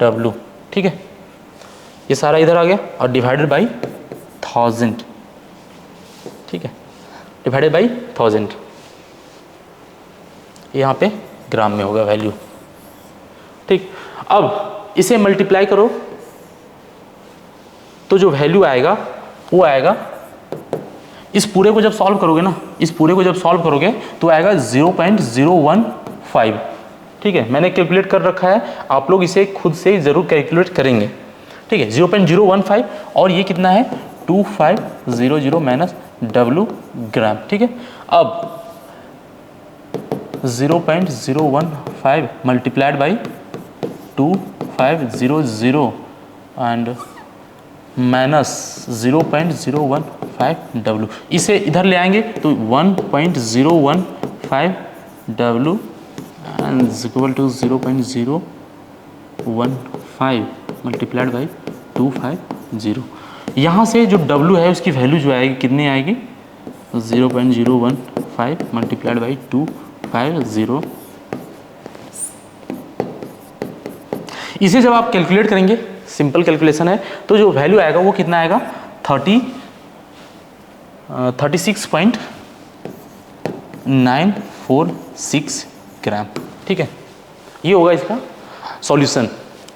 A: W, ठीक है। ये सारा इधर आ गया और डिवाइडेड बाई 1000, ठीक है, डिवाइडेड बाई 1000, यहाँ पे ग्राम में होगा वैल्यू, ठीक। अब इसे मल्टीप्लाई करो तो जो वैल्यू आएगा वो आएगा, इस पूरे को जब सॉल्व करोगे ना, इस पूरे को जब सॉल्व करोगे तो आएगा 0.015, ठीक है। मैंने कैलकुलेट कर रखा है, आप लोग इसे खुद से ज़रूर कैलकुलेट करेंगे, ठीक है। 0.015 और ये कितना है? 2500 माइनस W ग्राम, ठीक है। अब 0.015 multiplied by 2500 and minus 0.015 W, इसे इधर ले आएंगे तो 1.015 W and equal to 0.015 multiplied by 250। यहाँ से जो W है उसकी वैल्यू जो आएगी कितनी आएगी? 0.015 मल्टीप्लाइड बाई 250। इसे जब आप कैलकुलेट करेंगे, सिंपल कैलकुलेशन है, तो जो वैल्यू आएगा वो कितना आएगा? 36.946 ग्राम, ठीक है। ये होगा इसका सॉल्यूशन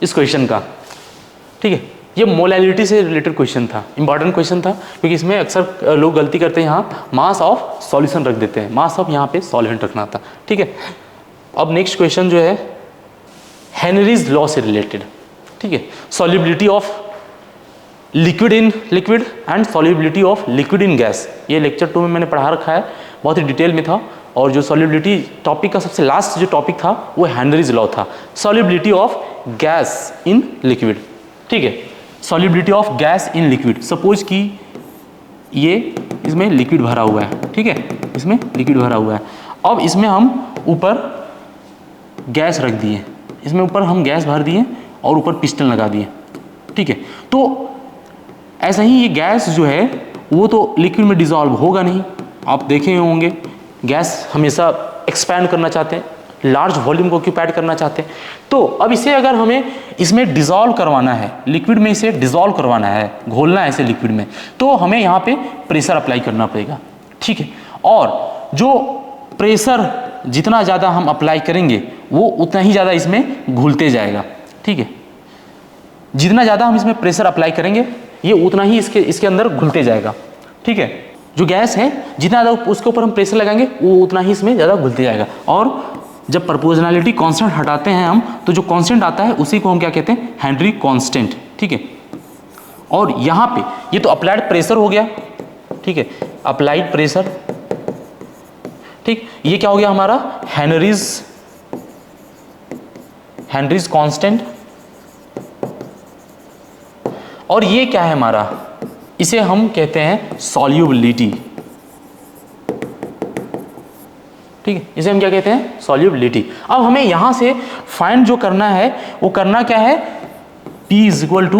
A: इस क्वेश्चन का, ठीक है। ये मोलैलिटी से रिलेटेड क्वेश्चन था, इंपॉर्टेंट क्वेश्चन था, क्योंकि इसमें अक्सर लोग गलती करते हैं, यहाँ मास ऑफ सॉल्यूशन रख देते हैं, मास ऑफ यहाँ पे सॉल्वेंट रखना था, ठीक है। अब नेक्स्ट क्वेश्चन जो है हेनरीज लॉ से रिलेटेड, ठीक है। Solubility of liquid in liquid and solubility of liquid in gas, ये लेक्चर 2 में मैंने पढ़ा रखा है, बहुत ही डिटेल में था। और जो सॉल्युबिलिटी टॉपिक का सबसे लास्ट जो टॉपिक था वो हेनरीज लॉ था, solubility of gas in liquid, ठीक है। Solubility of gas in liquid, suppose कि ये इसमें लिक्विड भरा हुआ है, ठीक है, इसमें लिक्विड भरा हुआ है। अब इसमें हम ऊपर गैस रख दिए, इसमें ऊपर हम गैस भर दिए और ऊपर पिस्टन लगा दिए, ठीक है। तो ऐसा ही ये गैस जो है वो तो लिक्विड में डिज़ोल्व होगा नहीं, आप देखे होंगे गैस हमेशा एक्सपैंड करना चाहते हैं, लार्ज वॉल्यूम को ऑक्यूपाइड करना चाहते हैं। तो अब इसे अगर हमें इसमें डिज़ोल्व करवाना है, लिक्विड में इसे डिज़ोल्व करवाना है, घोलना है इसे लिक्विड में, तो हमें यहाँ पे प्रेशर अप्लाई करना पड़ेगा, ठीक है। और जो प्रेशर जितना ज़्यादा हम अप्लाई करेंगे वो उतना ही ज़्यादा इसमें घुलते जाएगा, ठीक है। जितना ज़्यादा हम इसमें प्रेशर अप्लाई करेंगे ये उतना ही इसके अंदर घुलते जाएगा, ठीक है। जो गैस है जितना ज़्यादा उसके ऊपर हम प्रेशर लगाएंगे वो उतना ही इसमें ज़्यादा घुलते जाएगा। और जब प्रोपोर्शनैलिटी कांस्टेंट हटाते हैं हम तो जो कांस्टेंट आता है उसी को हम क्या कहते हैं? हेनरी कांस्टेंट, ठीक है। और यहाँ पे ये तो अप्लाइड प्रेशर हो गया, ठीक है, अप्लाइड प्रेशर, ठीक। ये क्या हो गया हमारा? Henrys constant. और ये क्या है हमारा? इसे हम कहते हैं सॉल्युबिलिटी, ठीक है, इसे हम क्या कहते हैं? सॉल्युबिलिटी। अब हमें यहां से फाइंड जो करना है वो करना क्या है? P is equal to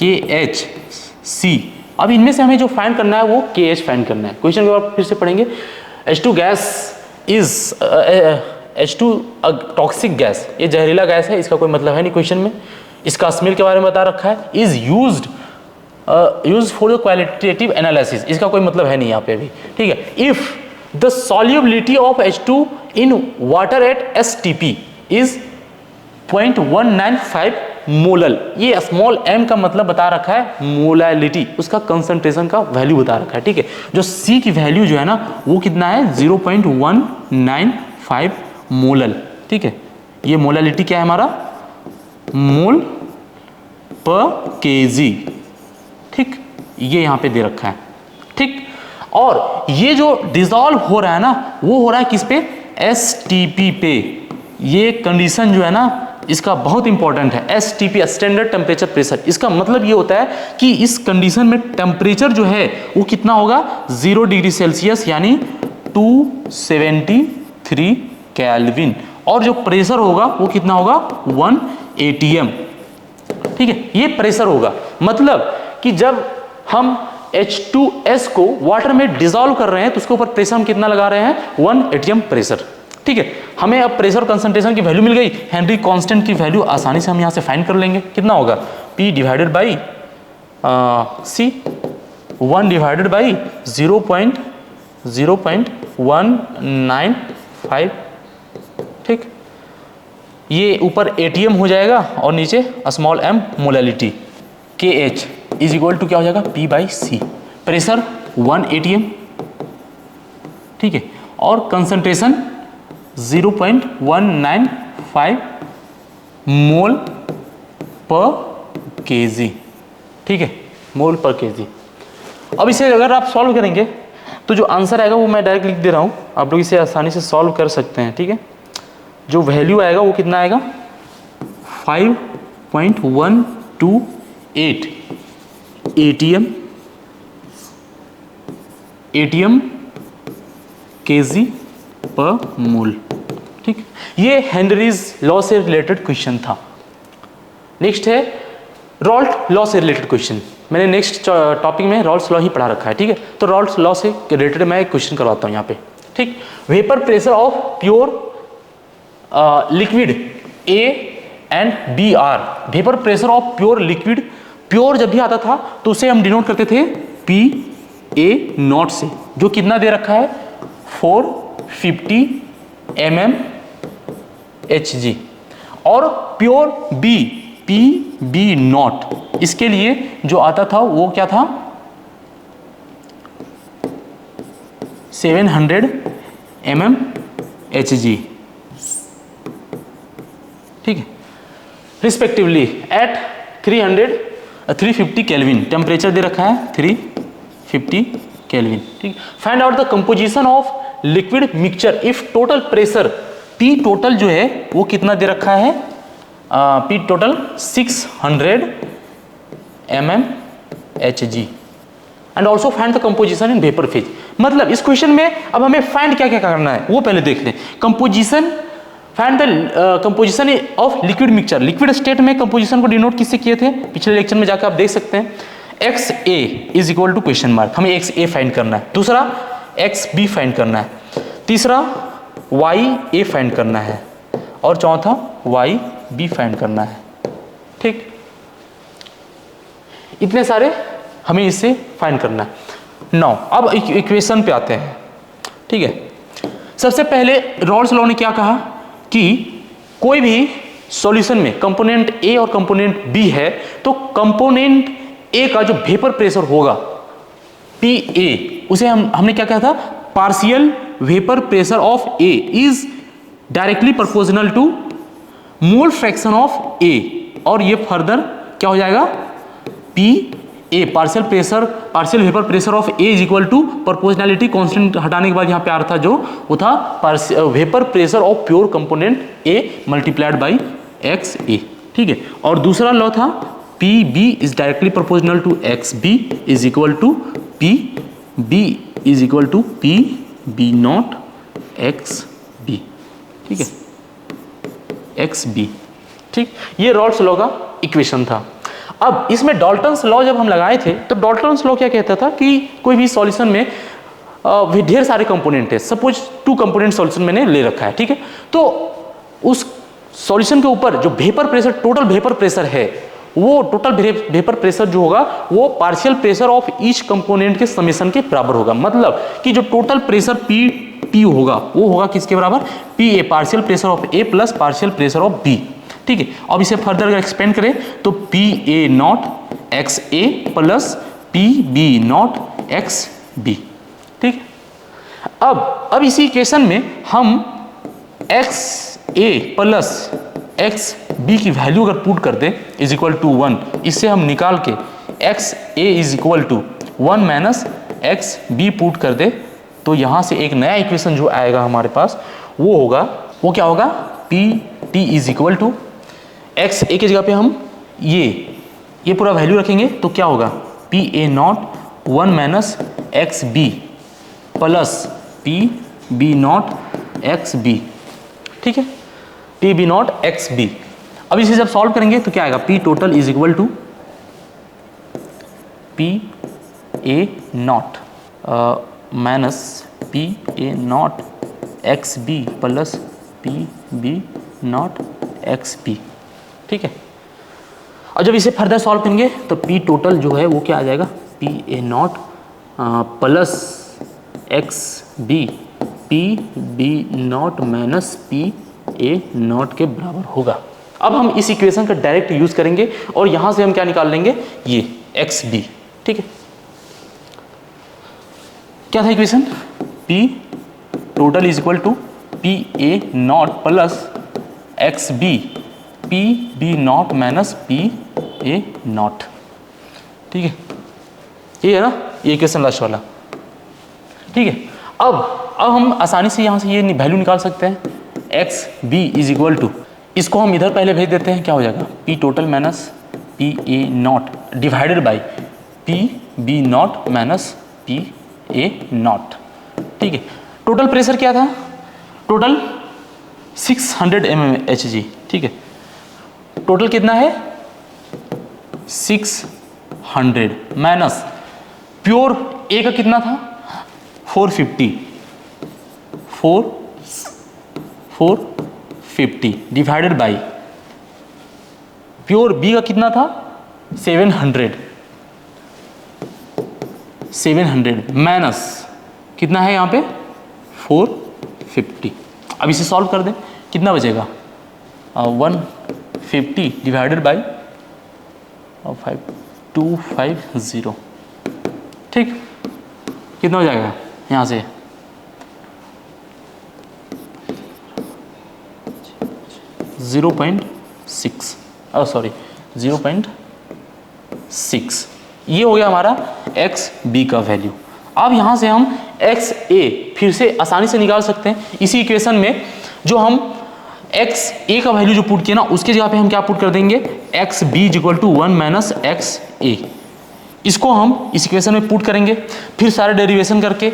A: KHC। अब इनमें से हमें जो फाइंड करना है वो KH फाइंड करना है। क्वेश्चन के बाद फिर से पढ़ेंगे। H2 gas is H2 toxic gas, ये जहरीला गैस है, इसका कोई मतलब है नहीं क्वेश्चन में। इसका स्मेल के बारे में बता रखा है, is used for the qualitative analysis, इसका कोई मतलब है नहीं यहाँ पे भी, ठीक है। If the solubility of H2 in water at STP is 0.195 molal. ये स्मॉल m का मतलब बता रखा है मोलैलिटी, उसका कंसंट्रेशन का वैल्यू बता रखा है, ठीक है। जो C की वैल्यू जो है ना वो कितना है 0.195 मोलल, ठीक है। ये मोलैलिटी क्या है हमारा, मोल पर केजी, ठीक, ये यहां पे दे रखा है, ठीक। और ये जो डिसॉल्व हो रहा है ना वो हो रहा है किस पे, STP पे। ये कंडीशन जो है ना इसका बहुत इंपॉर्टेंट है, STP स्टैंडर्ड टेम्परेचर प्रेशर। इसका मतलब ये होता है कि इस कंडीशन में टेम्परेचर जो है वो कितना होगा 0 डिग्री सेल्सियस यानी 273 केल्विन, और जो प्रेशर होगा वो कितना होगा 1 atm, ठीक है। ये प्रेशर होगा, मतलब कि जब हम H2S को वाटर में डिसॉल्व कर रहे हैं तो उसके ऊपर प्रेशर हम कितना लगा रहे हैं 1 atm प्रेशर, ठीक है। हमें अब प्रेशर कंसंट्रेशन की वैल्यू मिल गई, हेनरी कांस्टेंट की वैल्यू आसानी से हम यहां से फाइंड कर लेंगे, कितना होगा P divided by C, 1 divided by 0.195, ठीक। ये ऊपर ATM हो जाएगा और नीचे small m molality, KH is equal to क्या हो जाएगा P by C, pressure 1 atm, ठीक है, और कंसंट्रेशन 0.195 मोल पर केजी, ठीक है, मोल पर केजी। अब इसे अगर आप सॉल्व करेंगे तो जो आंसर आएगा वो मैं डायरेक्ट लिख दे रहा हूँ, आप लोग इसे आसानी से सॉल्व कर सकते हैं, ठीक है। जो वैल्यू आएगा वो कितना आएगा 5.128 atm केजी पर मोल, ठीक। ये हेनरीज लॉ से रिलेटेड क्वेश्चन था। नेक्स्ट है रॉल्ट लॉ से रिलेटेड क्वेश्चन। मैंने नेक्स्ट टॉपिक में रॉल्ट्स लॉ ही पढ़ा रखा है, ठीक है। तो रॉल्ट्स लॉ से रिलेटेड मैं एक क्वेश्चन करवाता हूँ यहाँ पे, ठीक। Vapour pressure of pure liquid A and BR, vapour pressure of pure liquid, pure जब भी आता था तो उसे हम डिनोट करते थे PA0 से, जो कितना दे रखा है 450 mmHg, और प्योर B PB0 इसके लिए जो आता था वो क्या था 700 mmHg, ठीक है। रिस्पेक्टिवली एट 350 केल्विन, टेम्परेचर दे रखा है 350 केल्विन, ठीक। Find out the composition of liquid mixture if total pressure P total जो है वो कितना दे रखा है P total 600 mmHg, and also find the composition in vapour phase. मतलब इस क्वेश्चन में अब हमें फाइंड क्या क्या करना है वो पहले देख लें। Composition, find the composition of liquid mixture. Liquid state में कंपोजिशन को डिनोट किससे किए थे पिछले लेक्चर में जाकर आप देख सकते हैं, XA is equal to question mark, हमें XA फाइंड करना है। दूसरा XB फाइंड करना है, तीसरा YA फाइंड करना है, और चौथा YB फाइंड करना है, ठीक। इतने सारे हमें इससे फाइंड करना है। नाउ अब इक्वेशन पे आते हैं, ठीक है। सबसे पहले रॉल्स लॉ ने क्या कहा कि कोई भी सॉल्यूशन में कंपोनेंट A और कंपोनेंट B है तो कंपोनेंट A का जो वेपर प्रेशर होगा PA, उसे हमने क्या कहा था partial vapour pressure of A is directly proportional to mole fraction of A, और ये फर्दर क्या हो जाएगा PA partial vapour pressure of A is equal to proportionality constant हटाने के बाद यहाँ पे आ रहा था जो वो था vapour pressure of pure component A multiplied by XA, ठीक है। और दूसरा लॉ था PB is directly proportional to XB is equal to PB is equal to PB0 XB, ठीक है, XB, ठीक। ये रॉल्ट्स लॉ का इक्वेशन था। अब इसमें डाल्टन्स लॉ जब हम लगाए थे तो डाल्टन्स लॉ क्या कहता था कि कोई भी सॉल्यूशन में ढेर सारे कंपोनेंट है, सपोज 2 कंपोनेंट सॉल्यूशन मैंने ले रखा है, ठीक है। तो उस सॉल्यूशन के ऊपर जो vapour pressure, total vapour pressure है, वो टोटल वेपर प्रेशर जो होगा वो partial pressure of each component के समेशन के बराबर होगा। मतलब कि जो टोटल प्रेशर P होगा वो होगा किसके बराबर PA, partial pressure of A plus partial pressure of B, ठीक है। अब इसे फर्दर अगर एक्सपेंड करें तो P A not X A plus P B not X B, ठीक है। अब इसी इक्वेशन में हम X A plus X B की वैल्यू अगर पुट कर दें इज इक्वल टू 1, इससे हम निकाल के X A is equal to 1 minus X B put कर दे, तो यहाँ से एक नया इक्वेशन जो आएगा हमारे पास वो होगा, वो क्या होगा, P T is equal to X A की जगह पे हम ये पूरा वैल्यू रखेंगे तो क्या होगा, P A naught 1 minus X B plus P B not X B, ठीक है, P B not X B. अब इसे जब सॉल्व करेंगे तो क्या आएगा, P total is equal to P A naught minus P A not X B plus P B not X B, ठीक है। और जब इसे फर्दर सॉल्व करेंगे तो पी टोटल जो है वो क्या आ जाएगा, P A naught plus X B P B naught minus P A naught के बराबर होगा। अब हम इस इक्वेशन का डायरेक्ट यूज करेंगे और यहां से हम क्या निकाल लेंगे, ये एक्स बी, ठीक है। क्या था equation, P total is equal to P A naught plus X B P B naught minus P A naught, ठीक है, ये है ना, ये इक्वेशन लास्ट वाला, ठीक है। अब हम आसानी से यहाँ से ये वैल्यू निकाल सकते हैं, X B is equal to, इसको हम इधर पहले भेज देते हैं, क्या हो जाएगा, P total minus P A naught divided by P B naught minus P A naught, ठीक है। टोटल प्रेशर क्या था, टोटल 600 mmHg, ठीक है। टोटल कितना है 600 माइनस प्योर ए का कितना था 450 डिवाइडेड बाई प्योर बी का कितना था 700 माइनस कितना है यहाँ पे 450। अब इसे सॉल्व कर दें, कितना बचेगा 150 डिवाइडेड बाई 5250, ठीक, कितना हो जाएगा यहाँ से 0.6 सॉरी 0.6, ये हो गया हमारा एक्स बी का वैल्यू। अब यहाँ से हम एक्स ए फिर से आसानी से निकाल सकते हैं इसी इक्वेशन में, जो हम एक्स ए का वैल्यू जो पुट किया ना उसके जगह पे हम क्या पुट कर देंगे, X B is equal to 1 minus X A, इसको हम इस इक्वेशन में पुट करेंगे, फिर सारे डेरिवेशन करके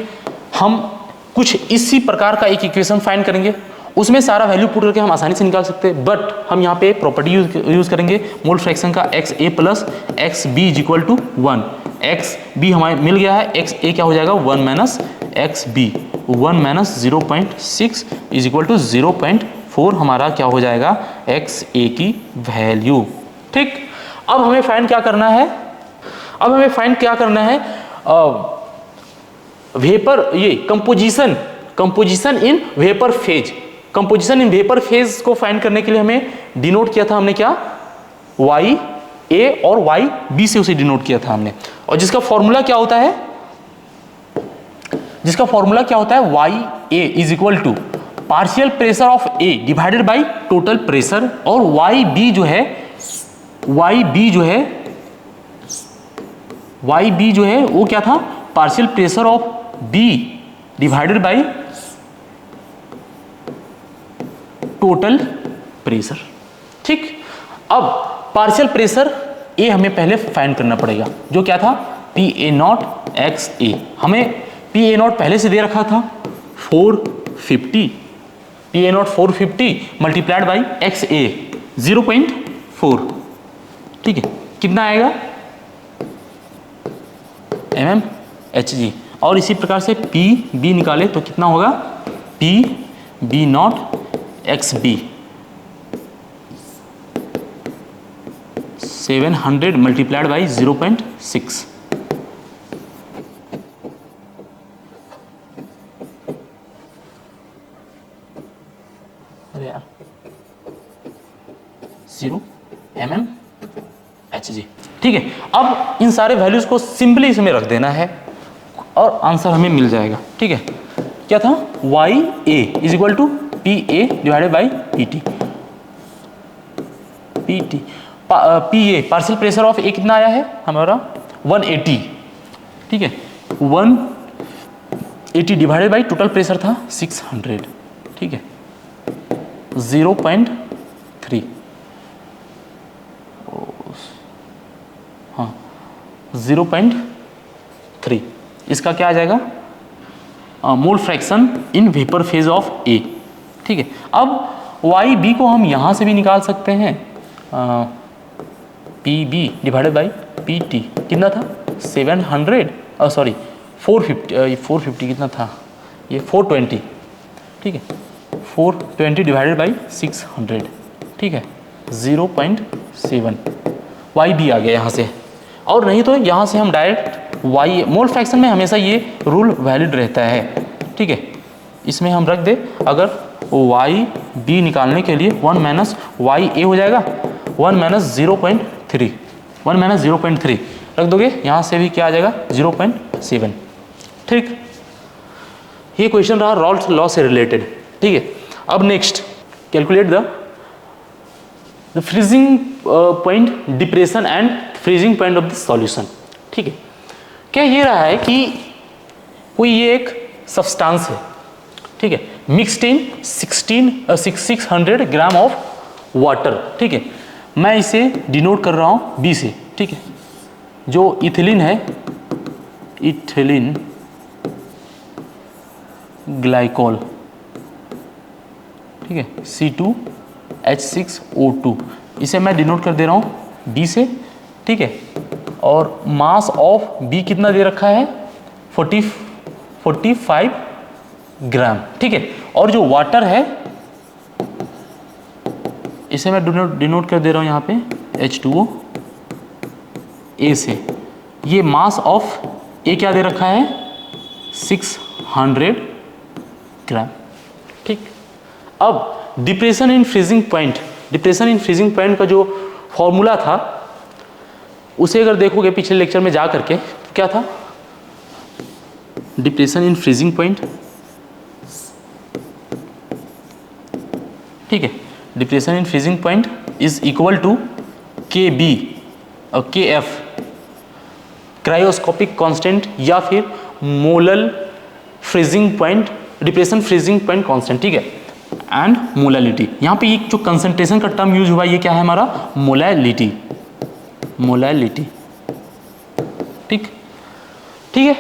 A: हम कुछ इसी प्रकार का एक इक्वेशन फाइंड करेंगे, उसमें सारा वैल्यू पुट करके हम आसानी से निकाल सकते हैं। बट हम यहाँ पे प्रॉपर्टी यूज करेंगे मोल फ्रैक्शन का, X A plus X B is equal to 1, X B हमारे मिल गया है, एक्स ए क्या हो जाएगा 1 minus X B, 1 minus 0.6 is equal to 0.4 हमारा क्या हो जाएगा एक्स ए की वैल्यू, ठीक। अब हमें फाइंड क्या करना है, अब हमें फाइंड क्या करना है वेपर, ये composition in vapour phase, composition in vapour phase को फाइंड करने के लिए हमें डिनोट किया था हमने क्या, वाई ए और वाई बी से उसे डिनोट किया था हमने, और जिसका फॉर्मूला क्या होता है, Y A is equal to partial pressure of A divided by total pressure, और वाई बी जो है वो क्या था, partial pressure of B divided by total pressure, ठीक। अब पार्शियल प्रेशर ए हमें पहले फाइंड करना पड़ेगा, जो क्या था पी ए नॉट एक्स ए, हमें पी ए नॉट पहले से दे रखा था 450, P A naught 450 multiplied by X A 0.4, ठीक है, कितना आएगा mmHg, और इसी प्रकार से पी बी निकाले तो कितना होगा P B not X B 700 multiplied by 0.6, अरे यार mmHg। ठीक है, अब इन सारे वैल्यूज को सिंपली इसमें रख देना है और आंसर हमें मिल जाएगा। ठीक है, क्या था, YA is equal to PA divided by PT। PA partial pressure of A कितना आया है हमारा 180। ठीक है, 180 डिवाइडेड बाई टोटल प्रेशर था 600। ठीक है, 0.3, हाँ 0.3 इसका क्या आ जाएगा, mole fraction in vapour phase of A. ठीक है, अब YB को हम यहाँ से भी निकाल सकते हैं, PB डिवाइडेड बाई PT कितना था 700, सॉरी 450 कितना था ये 420। ठीक है, 420 डिवाइडेड बाई 600। ठीक है, 0.7 YB आ गया यहाँ से। और नहीं तो यहाँ से हम डायरेक्ट Y, मोल फ्रैक्शन में हमेशा ये रूल वैलिड रहता है। ठीक है, इसमें हम रख दे, अगर YB निकालने के लिए 1 माइनस YA हो जाएगा 1 माइनस 0.3, 1 माइनस 0.3 रख दोगे, यहाँ से भी क्या आ जाएगा 0.7। ठीक, ये क्वेश्चन रहा रॉल्स लॉ से रिलेटेड। ठीक है, अब next calculate the freezing point depression and freezing point of the solution. ठीक है, क्या ये रहा है कि कोई ये एक सब्सटेंस है। ठीक है, mixed in 600 gram of water. ठीक है, मैं इसे डिनोट कर रहा हूँ B से। ठीक है, जो इथिलीन है, इथिलीन ग्लाइकोल। ठीक है, C2H6O2 इसे मैं डिनोट कर दे रहा हूँ B से। ठीक है, और मास ऑफ B कितना दे रखा है 45 ग्राम। ठीक है, और जो वाटर है इसे मैं डिनोट कर दे रहा हूँ यहाँ पे H2O A से। ये मास ऑफ A क्या दे रखा है 600 ग्राम। ठीक, अब depression in freezing point, depression in freezing point का जो फॉर्मूला था उसे अगर देखोगे पिछले लेक्चर में जा करके, क्या था, डिप्रेशन इन फ्रीजिंग पॉइंट। ठीक है, depression in freezing point is equal to KB और KF क्रायोस्कोपिक कांस्टेंट या फिर molal freezing point, depression freezing point constant. ठीक है, एंड मोलैलिटी। यहाँ पे एक जो कंसंट्रेशन का टर्म यूज हुआ ये क्या है हमारा मोलैलिटी, मोलैलिटी। ठीक, ठीक है,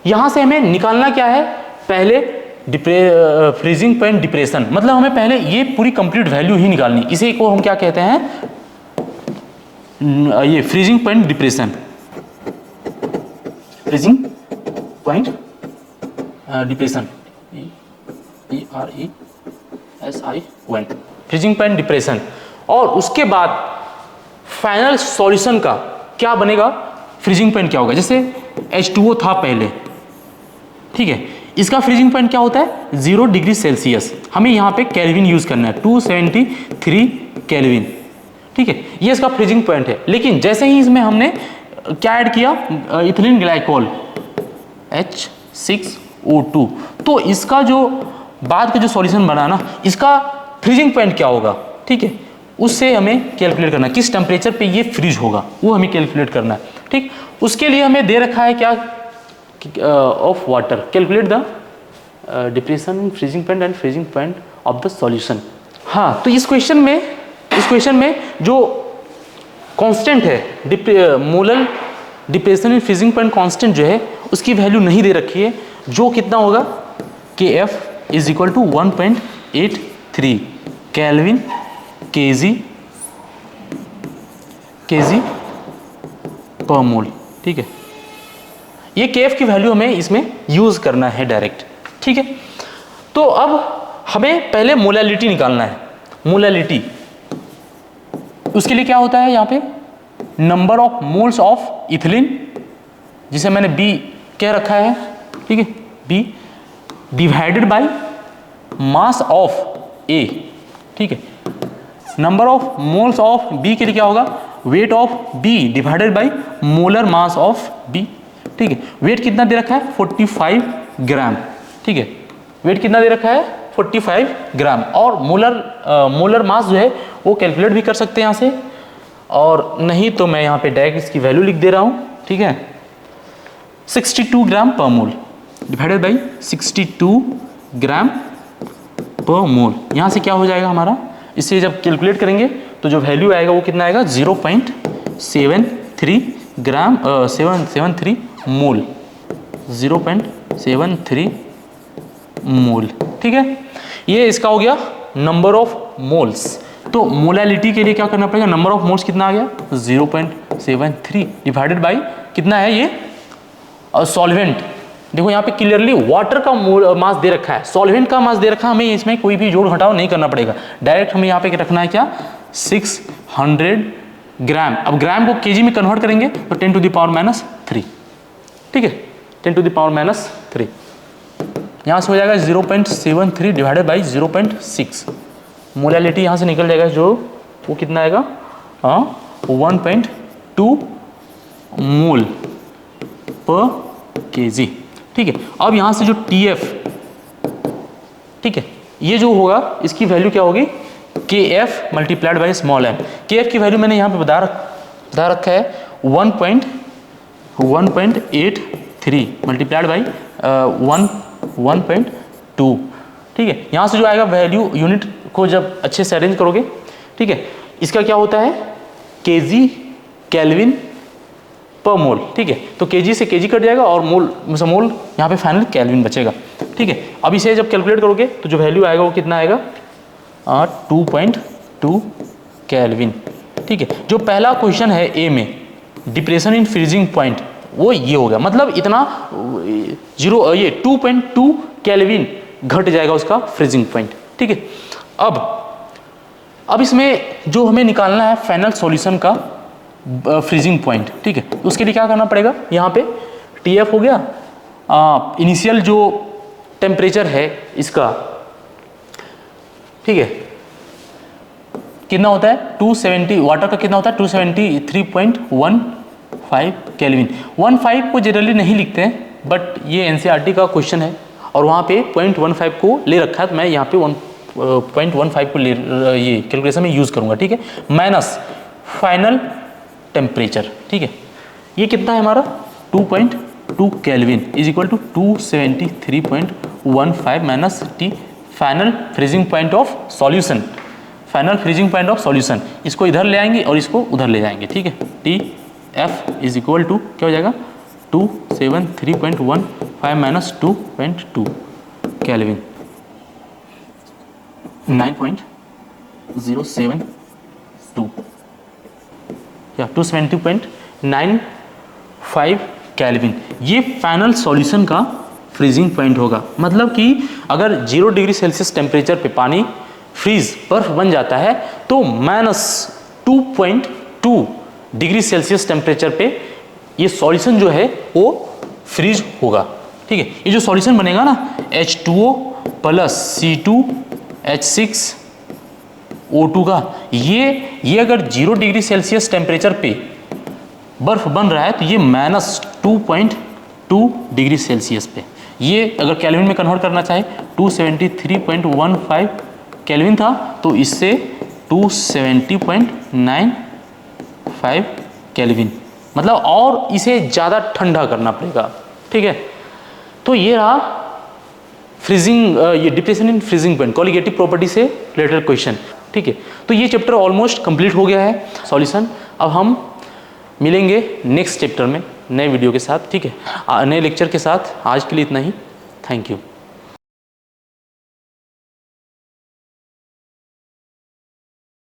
A: यहाँ से हमें निकालना क्या है, पहले फ्रीजिंग पॉइंट डिप्रेशन, मतलब हमें पहले ये पूरी कंप्लीट वैल्यू ही निकालनी। इसे को हम क्या कहते हैं, ये freezing point depression, freezing point depression, ERESION, freezing point depression. और उसके बाद फाइनल सॉल्यूशन का क्या बनेगा, फ्रीजिंग पॉइंट क्या होगा, जैसे H2O था पहले। ठीक है, इसका फ्रीजिंग पॉइंट क्या होता है 0 डिग्री सेल्सियस। हमें यहाँ पे केल्विन यूज करना है 273 केल्विन। ठीक है, ये इसका फ्रीजिंग पॉइंट है। लेकिन जैसे ही इसमें हमने क्या ऐड किया, इथिलीन ग्लाइकोल H6O2, तो इसका जो बाद का जो सॉल्यूशन बना ना, इसका फ्रीजिंग पॉइंट क्या होगा। ठीक है, उससे हमें कैलकुलेट करना है किस टेम्परेचर पे ये फ्रीज होगा, वो हमें कैलकुलेट करना है। ठीक, उसके लिए हमें दे रखा है क्या, of water, calculate the depression freezing point and freezing point of the solution. हाँ, तो इस क्वेश्चन में जो कांस्टेंट है molal depression in freezing point constant जो है उसकी वैल्यू नहीं दे रखी है, जो कितना होगा KF is equal to 1.83 kelvin kg per मोल। ठीक है, ये KF की वैल्यू हमें इसमें यूज करना है डायरेक्ट। ठीक है, तो अब हमें पहले मोलैलिटी निकालना है। मोलैलिटी उसके लिए क्या होता है, यहाँ पे number of moles of ethylene, जिसे मैंने B कह रखा है। ठीक है, B divided by mass of A। ठीक है, number of moles of B के लिए क्या होगा, weight of B divided by molar mass of B. ठीक है, वेट कितना दे रखा है 45 ग्राम। ठीक है, वेट कितना दे रखा है 45 ग्राम। और मोलर मास जो है वो कैलकुलेट भी कर सकते हैं यहाँ से, और नहीं तो मैं यहाँ पे डायरेक्ट इसकी वैल्यू लिख दे रहा हूँ। ठीक है, 62 ग्राम पर मोल डिवाइडेड बाई 62 ग्राम पर मोल। यहाँ से क्या हो जाएगा हमारा, इसे जब कैलकुलेट करेंगे तो जो वैल्यू आएगा वो कितना आएगा 0.73 ग्राम 773 मोल, 0.73 मोल। ठीक है, ये इसका हो गया नंबर ऑफ मोल्स। तो मोलैलिटी के लिए क्या करना पड़ेगा, नंबर ऑफ मोल्स कितना आ गया 0.73 डिवाइडेड बाई कितना है ये सॉल्वेंट। देखो यहाँ पे क्लियरली वाटर का मास दे रखा है, सॉल्वेंट का मास दे रखा है, हमें इसमें कोई भी जोड़ घटाव नहीं करना पड़ेगा, डायरेक्ट हमें यहाँ पे रखना है क्या 600 ग्राम। अब ग्राम को केजी में कन्वर्ट करेंगे तो 10⁻³ ठीक है, 10⁻³ यहाँ से हो जाएगा 0.73 डिवाइडेड बाई 0.6। मोलैलिटी यहाँ से निकल जाएगा जो वो कितना आएगा 1.2 मोल पर केजी। ठीक है, अब यहाँ से जो TF, ठीक है, ये जो होगा इसकी वैल्यू क्या होगी KF multiplied by small m। KF की वैल्यू मैंने यहाँ पे बता रखा है 1.83 मल्टीप्लाइड बाई 1.2। ठीक है, यहाँ से जो आएगा वैल्यू यूनिट को जब अच्छे से अरेंज करोगे, ठीक है, इसका क्या होता है केजी केल्विन पर मोल। ठीक है, तो केजी से केजी कट जाएगा और मोल यहाँ पे फाइनल केल्विन बचेगा। ठीक है, अब इसे जब कैलकुलेट करोगे तो जो वैल्यू आएगा वो कितना आएगा 2.2 केल्विन। ठीक है, जो पहला क्वेश्चन है ए में डिप्रेशन इन फ्रीजिंग पॉइंट वो ये हो गया, मतलब इतना 2.2 केल्विन घट जाएगा उसका फ्रीजिंग पॉइंट। ठीक है, अब इसमें जो हमें निकालना है फाइनल सॉल्यूशन का फ्रीजिंग पॉइंट। ठीक है, तो उसके लिए क्या करना पड़ेगा, यहाँ पे TF हो गया, इनिशियल जो टेम्परेचर है इसका, ठीक है, कितना होता है 270, वाटर का कितना होता है 273.15 केल्विन। 15 को जनरली नहीं लिखते हैं, बट ये NCERT का क्वेश्चन है और वहाँ पे 0.15 को ले रखा है, तो मैं यहाँ पे 0.15 को ले ये कैलकुलेशन में यूज़ करूँगा। ठीक है, माइनस फाइनल टेम्परेचर। ठीक है, ये कितना है हमारा 2.2 kelvin is equal to 273.15 minus T final freezing point of solution. Final freezing point of solution, इसको इधर ले आएंगे और इसको उधर ले जाएंगे। ठीक है, TF इज इक्वल टू क्या हो जाएगा 273.15 माइनस 2.2 केल्विन 9.072 या 270.95 केल्विन। ये फाइनल सॉल्यूशन का फ्रीजिंग पॉइंट होगा। मतलब कि अगर 0 डिग्री सेल्सियस टेम्परेचर पे पानी फ्रीज बर्फ बन जाता है तो -2.2 डिग्री सेल्सियस टेम्परेचर पे ये सॉल्यूशन जो है वो फ्रीज होगा। ठीक है, ये जो सॉल्यूशन बनेगा ना H2O प्लस C2H6O2 का, ये अगर 0 डिग्री सेल्सियस टेम्परेचर पे बर्फ बन रहा है तो ये -2.2 डिग्री सेल्सियस पे, ये अगर केल्विन में कन्वर्ट करना चाहे 273.15 केल्विन था तो इससे 270.95 केल्विन, मतलब और इसे ज़्यादा ठंडा करना पड़ेगा। ठीक है, तो ये रहा फ्रीजिंग, ये depression in freezing point colligative property से रिलेटेड क्वेश्चन। ठीक है, तो ये चैप्टर ऑलमोस्ट कंप्लीट हो गया है सॉल्यूशन। अब हम मिलेंगे नेक्स्ट चैप्टर में नए वीडियो के साथ। ठीक है, नए लेक्चर के साथ। आज के लिए इतना ही, थैंक यू।